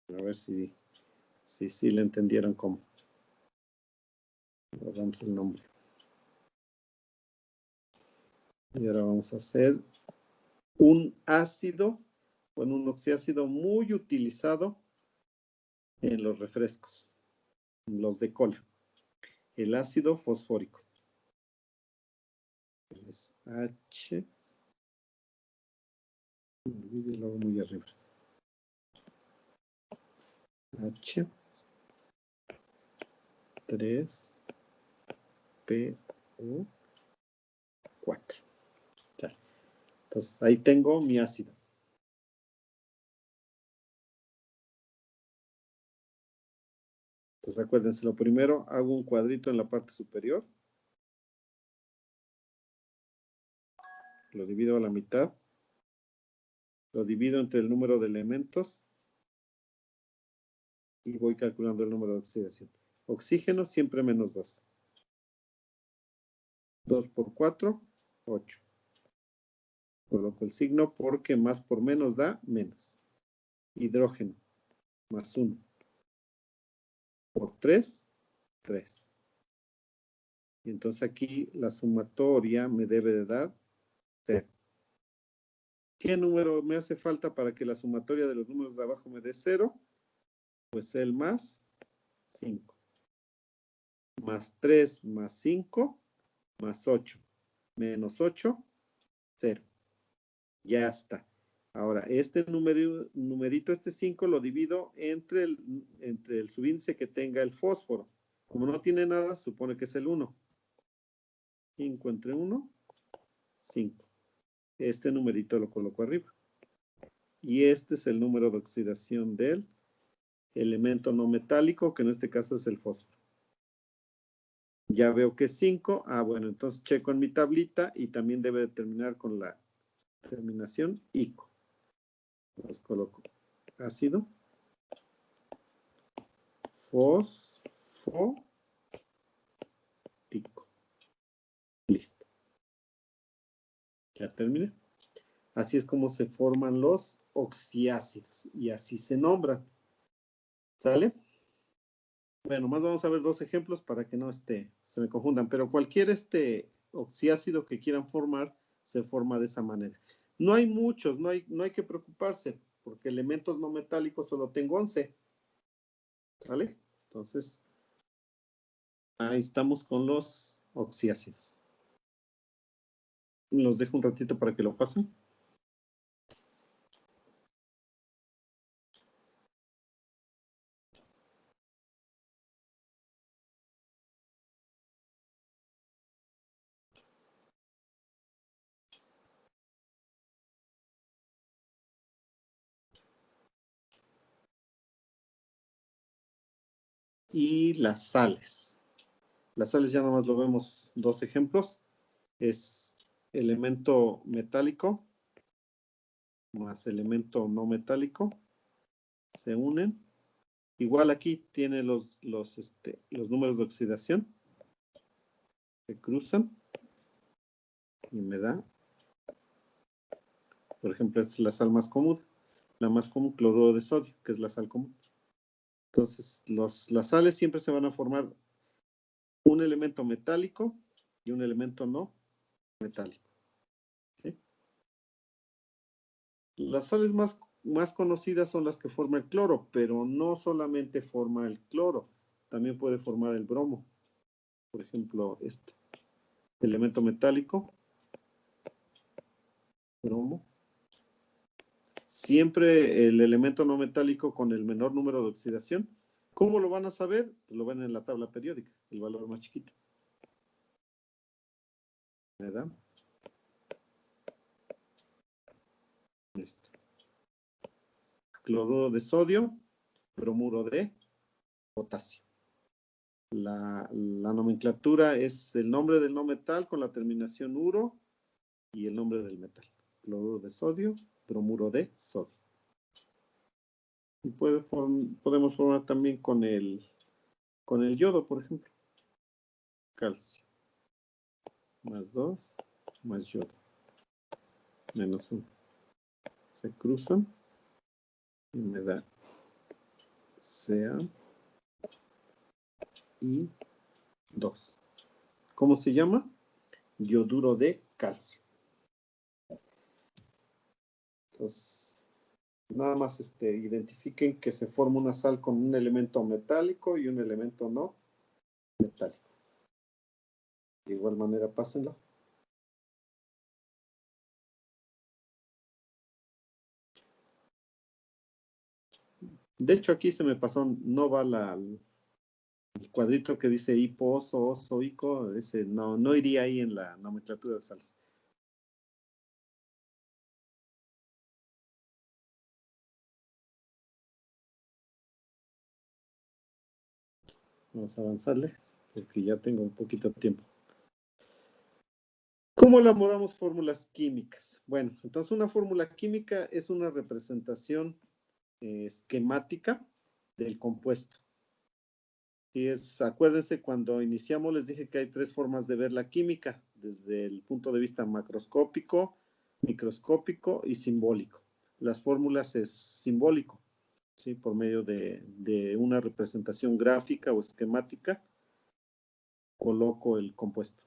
A ver si le entendieron cómo. Borramos el nombre. Y ahora vamos a hacer un ácido, bueno, un oxiácido muy utilizado en los refrescos, en los de cola. El ácido fosfórico. Es H. Me olvidé luego muy arriba. H. 3. PO4. Ya. Entonces, ahí tengo mi ácido. Entonces, acuérdense, lo primero, hago un cuadrito en la parte superior. Lo divido a la mitad. Lo divido entre el número de elementos. Y voy calculando el número de oxidación. Oxígeno siempre menos 2. 2 por 4, 8. Coloco el signo porque más por menos da menos. Hidrógeno, más 1. Por 3, 3. Y entonces aquí la sumatoria me debe de dar 0. ¿Qué número me hace falta para que la sumatoria de los números de abajo me dé 0? Pues el más 5. Más 3 más 5 más 8. Menos 8, 0. Ya está. Ahora, este numerito, este 5, lo divido entre el subíndice que tenga el fósforo. Como no tiene nada, supone que es el 1. 5 entre 1, 5. Este numerito lo coloco arriba. Y este es el número de oxidación del elemento no metálico, que en este caso es el fósforo. Ya veo que es 5. Ah, bueno, entonces checo en mi tablita y también debe de terminar con la terminación ico. Entonces coloco ácido, fosfo, Listo. Ya terminé. Así es como se forman los oxiácidos y así se nombran. ¿Sale? Bueno, más vamos a ver dos ejemplos para que no se me confundan, pero cualquier oxiácido que quieran formar se forma de esa manera. No hay muchos, no hay que preocuparse, porque elementos no metálicos solo tengo 11. ¿Sale? Entonces, ahí estamos con los oxiácidos. Los dejo un ratito para que lo pasen. Y las sales. Las sales ya nomás lo vemos dos ejemplos. Es elemento metálico más elemento no metálico. Se unen. Igual aquí tiene los números de oxidación. Se cruzan. Y me da, por ejemplo, esta es la sal más común. La más común, cloruro de sodio, que es la sal común. Entonces, las sales siempre se van a formar un elemento metálico y un elemento no metálico. ¿Sí? Las sales más conocidas son las que forma el cloro, pero no solamente forma el cloro, también puede formar el bromo. Por ejemplo, este elemento metálico, bromo. Siempre el elemento no metálico con el menor número de oxidación. ¿Cómo lo van a saber? Lo ven en la tabla periódica, el valor más chiquito. ¿Verdad? Listo. Cloruro de sodio, bromuro de potasio. La nomenclatura es el nombre del no metal con la terminación uro y el nombre del metal. Cloruro de sodio, bromuro de sodio. Y podemos formar también con el yodo, por ejemplo. Calcio. Más 2, más yodo. Menos 1. Se cruzan y me da Ca y 2. ¿Cómo se llama? Yoduro de calcio. Entonces, nada más identifiquen que se forma una sal con un elemento metálico y un elemento no metálico. De igual manera, pásenlo. De hecho, aquí se me pasó, no va el cuadrito que dice hipo, oso, ico, ese no iría ahí en la nomenclatura de sales. Vamos a avanzarle, porque ya tengo un poquito de tiempo. ¿Cómo elaboramos fórmulas químicas? Bueno, entonces una fórmula química es una representación esquemática del compuesto. Acuérdense, cuando iniciamos les dije que hay tres formas de ver la química, desde el punto de vista macroscópico, microscópico y simbólico. Las fórmulas es simbólico, ¿sí? Por medio de una representación gráfica o esquemática, coloco el compuesto.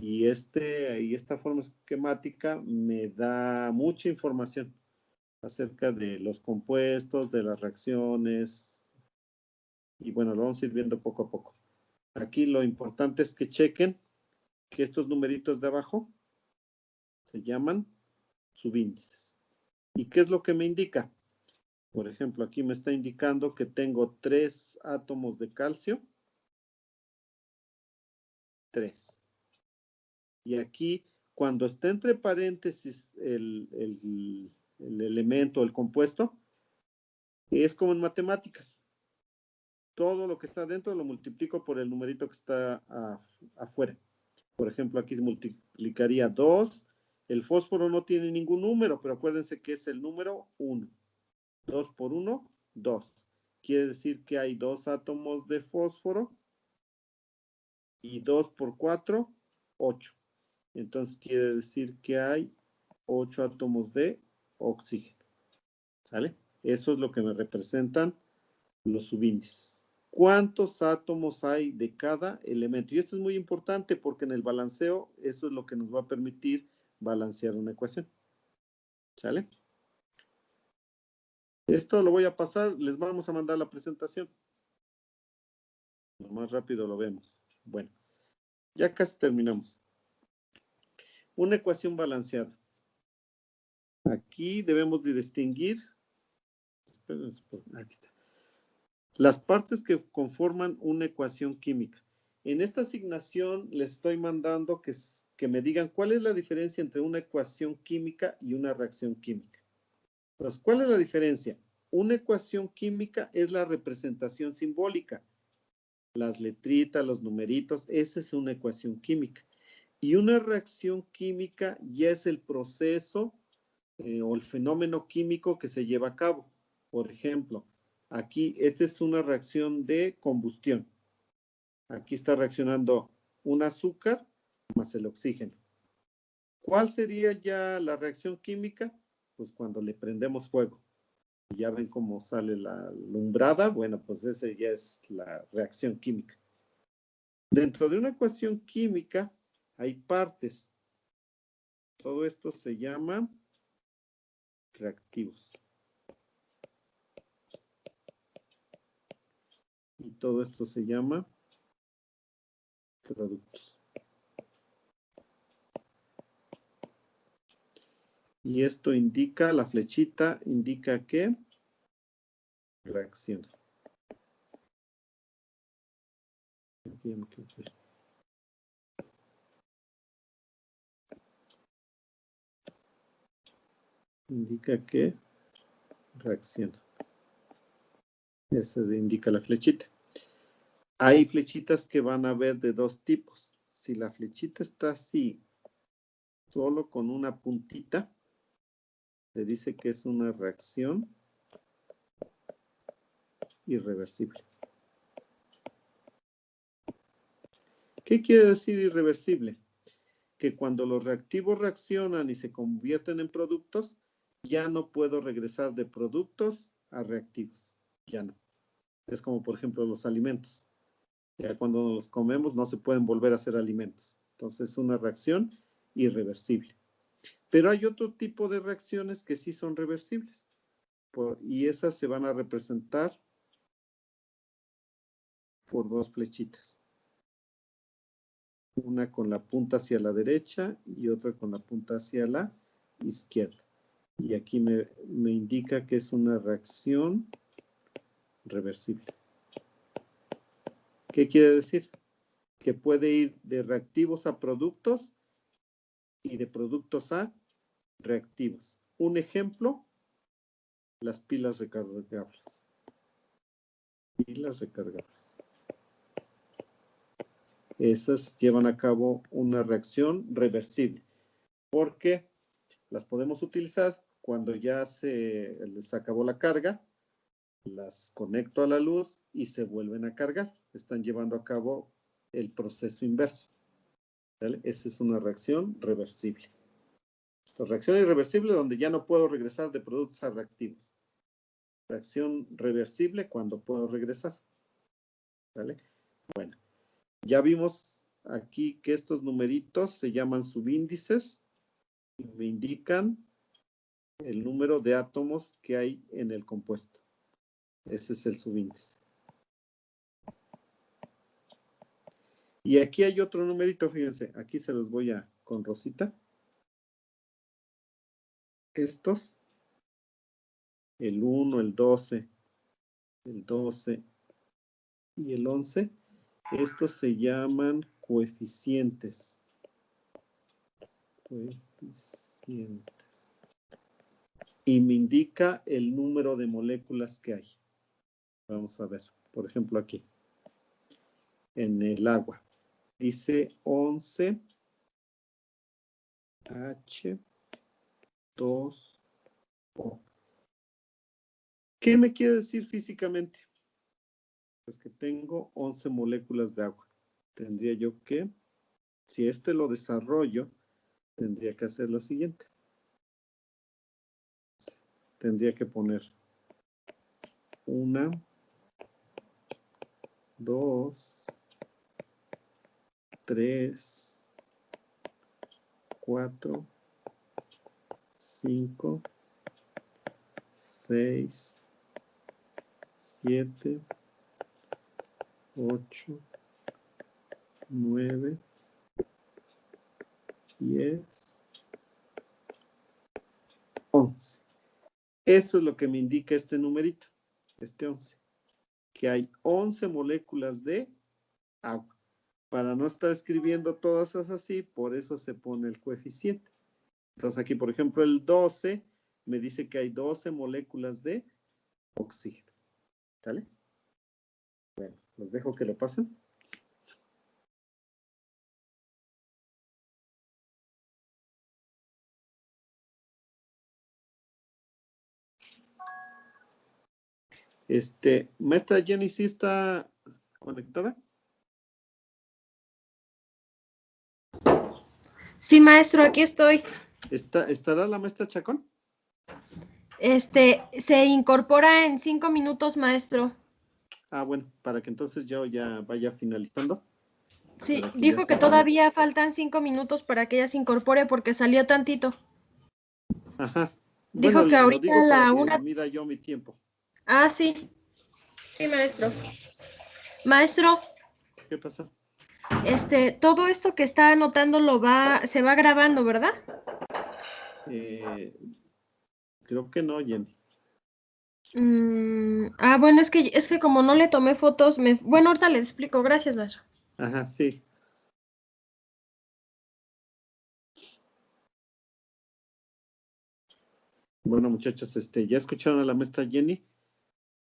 Y esta forma esquemática me da mucha información acerca de los compuestos, de las reacciones, y bueno, lo vamos a ir viendo poco a poco. Aquí lo importante es que chequen que estos numeritos de abajo se llaman subíndices. ¿Y qué es lo que me indica? Por ejemplo, aquí me está indicando que tengo 3 átomos de calcio. 3. Y aquí, cuando está entre paréntesis el elemento, el compuesto, es como en matemáticas. Todo lo que está dentro lo multiplico por el numerito que está afuera. Por ejemplo, aquí se multiplicaría 2. El fósforo no tiene ningún número, pero acuérdense que es el número 1. 2 por 1, 2. Quiere decir que hay 2 átomos de fósforo. Y 2 por 4, 8. Entonces quiere decir que hay 8 átomos de oxígeno. ¿Sale? Eso es lo que me representan los subíndices. ¿Cuántos átomos hay de cada elemento? Y esto es muy importante porque en el balanceo eso es lo que nos va a permitir balancear una ecuación. ¿Sale? Esto lo voy a pasar, les vamos a mandar la presentación. Lo más rápido lo vemos. Bueno, ya casi terminamos. Una ecuación balanceada. Aquí debemos de distinguir, aquí está, las partes que conforman una ecuación química. En esta asignación les estoy mandando que me digan cuál es la diferencia entre una ecuación química y una reacción química. Entonces, ¿cuál es la diferencia? Una ecuación química es la representación simbólica. Las letritas, los numeritos, esa es una ecuación química. Y una reacción química ya es el proceso o el fenómeno químico que se lleva a cabo. Por ejemplo, aquí, esta es una reacción de combustión. Aquí está reaccionando un azúcar más el oxígeno. ¿Cuál sería ya la reacción química? Pues cuando le prendemos fuego. Ya ven cómo sale la alumbrada. Bueno, pues esa ya es la reacción química. Dentro de una ecuación química hay partes. Todo esto se llama reactivos. Y todo esto se llama productos. Y esto indica, la flechita indica que reacciona. Indica que reacciona. Ese indica la flechita. Hay flechitas que van a ver de dos tipos. Si la flechita está así, solo con una puntita, se dice que es una reacción irreversible. ¿Qué quiere decir irreversible? Que cuando los reactivos reaccionan y se convierten en productos, ya no puedo regresar de productos a reactivos. Ya no. Es como, por ejemplo, los alimentos. Ya cuando los comemos no se pueden volver a hacer alimentos. Entonces es una reacción irreversible. Pero hay otro tipo de reacciones que sí son reversibles. Y esas se van a representar por dos flechitas. Una con la punta hacia la derecha y otra con la punta hacia la izquierda. Y aquí me indica que es una reacción reversible. ¿Qué quiere decir? Que puede ir de reactivos a productos y de productos a reactivos. Un ejemplo, las pilas recargables. Pilas recargables. Esas llevan a cabo una reacción reversible, porque las podemos utilizar cuando ya se les acabó la carga, las conecto a la luz y se vuelven a cargar. Están llevando a cabo el proceso inverso. ¿Vale? Esa es una reacción reversible. Entonces, reacción irreversible donde ya no puedo regresar de productos a reactivos. Reacción reversible cuando puedo regresar. ¿Vale? Bueno, ya vimos aquí que estos numeritos se llaman subíndices y me indican el número de átomos que hay en el compuesto. Ese es el subíndice. Y aquí hay otro numerito, fíjense, aquí se los voy a con rosita. Estos, el 1, el 12 y el 11, estos se llaman coeficientes. Coeficientes. Y me indica el número de moléculas que hay. Vamos a ver, por ejemplo aquí, en el agua. Dice 11 H2O. ¿Qué me quiere decir físicamente? Pues que tengo 11 moléculas de agua. Tendría yo que, si este lo desarrollo, tendría que hacer lo siguiente. Tendría que poner 1, 2, 3, 4, 5, 6, 7, 8, 9, 10, 11. Eso es lo que me indica este numerito, este 11, que hay 11 moléculas de agua. Para no estar escribiendo todas esas así, por eso se pone el coeficiente. Entonces aquí, por ejemplo, el 12 me dice que hay 12 moléculas de oxígeno. ¿Sale? Bueno, los dejo que lo pasen. Maestra Jenny, ¿sí está conectada?
Sí, maestro, aquí estoy.
¿Estará la maestra Chacón?
Se incorpora en 5 minutos, maestro.
Ah, bueno, para que entonces yo ya vaya finalizando.
Sí,
Para que
dijo
ya
que
se
todavía faltan 5 minutos para que ella se incorpore porque salió tantito.
Ajá.
Dijo
Bueno,
que
lo
ahorita
digo
a
para
la
que
1.
mida yo mi tiempo.
Ah, sí. Sí, maestro. Maestro,
¿Qué pasa?
todo esto que está anotando se va grabando, ¿verdad?
Creo que no, Jenny.
Bueno, es que como no le tomé fotos, bueno, ahorita le explico. Gracias, maestro.
Ajá, sí. Bueno, muchachos, ya escucharon a la maestra Jenny.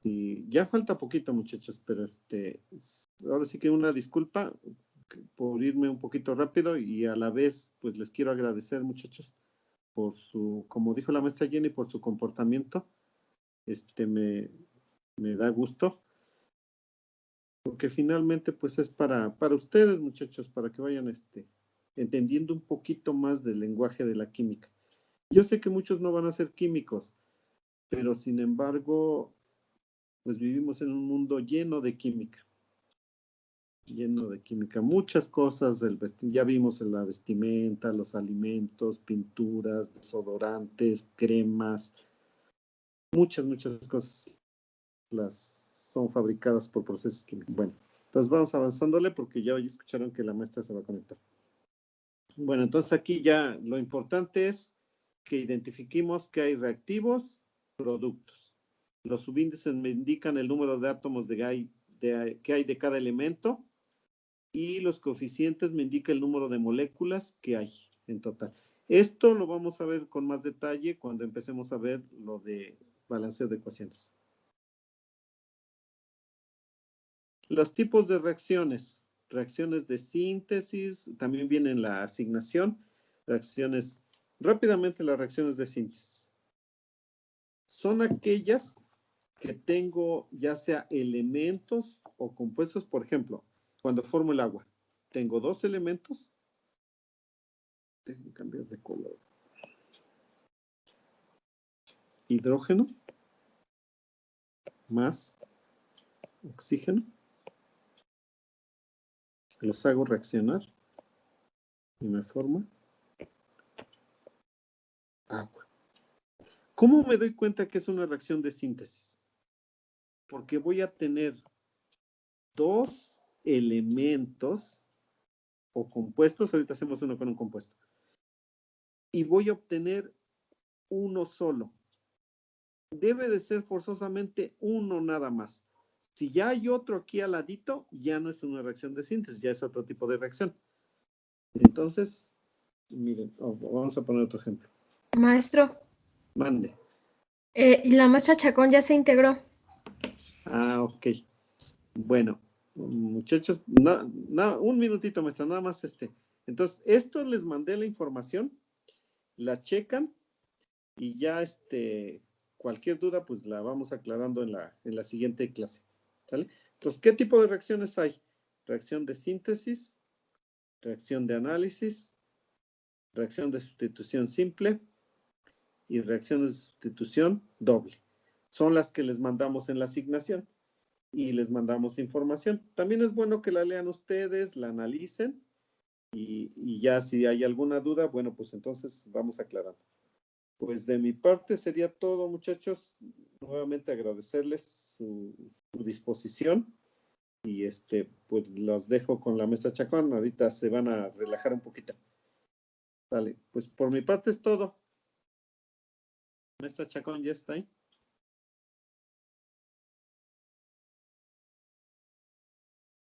Y ya falta poquito, muchachos, pero ahora sí que una disculpa por irme un poquito rápido y a la vez, pues les quiero agradecer, muchachos, por como dijo la maestra Jenny, por su comportamiento. Me da gusto, porque finalmente, pues es para ustedes, muchachos, para que vayan, entendiendo un poquito más del lenguaje de la química. Yo sé que muchos no van a ser químicos, pero sin embargo, pues vivimos en un mundo lleno de química. Lleno de química. Muchas cosas, ya vimos en la vestimenta, los alimentos, pinturas, desodorantes, cremas. Muchas cosas son fabricadas por procesos químicos. Bueno, entonces vamos avanzándole porque ya hoy escucharon que la maestra se va a conectar. Bueno, entonces aquí ya lo importante es que identifiquemos que hay reactivos, productos. Los subíndices me indican el número de átomos que hay de cada elemento y los coeficientes me indican el número de moléculas que hay en total. Esto lo vamos a ver con más detalle cuando empecemos a ver lo de balanceo de ecuaciones. Los tipos de reacciones. Reacciones de síntesis, también viene en la asignación. Rápidamente las reacciones de síntesis. Son aquellas que tengo ya sea elementos o compuestos, por ejemplo, cuando formo el agua. Tengo dos elementos. Déjenme cambiar de color. Hidrógeno más oxígeno. Los hago reaccionar y me forma agua. ¿Cómo me doy cuenta que es una reacción de síntesis? Porque voy a tener dos elementos o compuestos, ahorita hacemos uno con un compuesto, y voy a obtener uno solo. Debe de ser forzosamente uno nada más. Si ya hay otro aquí al ladito, ya no es una reacción de síntesis, ya es otro tipo de reacción. Entonces, miren, vamos a poner otro ejemplo.
Maestro.
Mande.
La maestra Chacón ya se integró.
Ah, ok. Bueno, muchachos, un minutito, maestra, nada más Entonces, esto les mandé la información, la checan y ya cualquier duda, pues la vamos aclarando en la siguiente clase. ¿Sale? Entonces, ¿qué tipo de reacciones hay? Reacción de síntesis, reacción de análisis, reacción de sustitución simple y reacciones de sustitución doble. Son las que les mandamos en la asignación y les mandamos información. También es bueno que la lean ustedes, la analicen y ya si hay alguna duda, bueno, pues entonces vamos aclarando. Pues de mi parte sería todo, muchachos. Nuevamente agradecerles su disposición y pues los dejo con la maestra Chacón. Ahorita se van a relajar un poquito. Vale, pues por mi parte es todo. Maestra Chacón, ¿ya está ahí?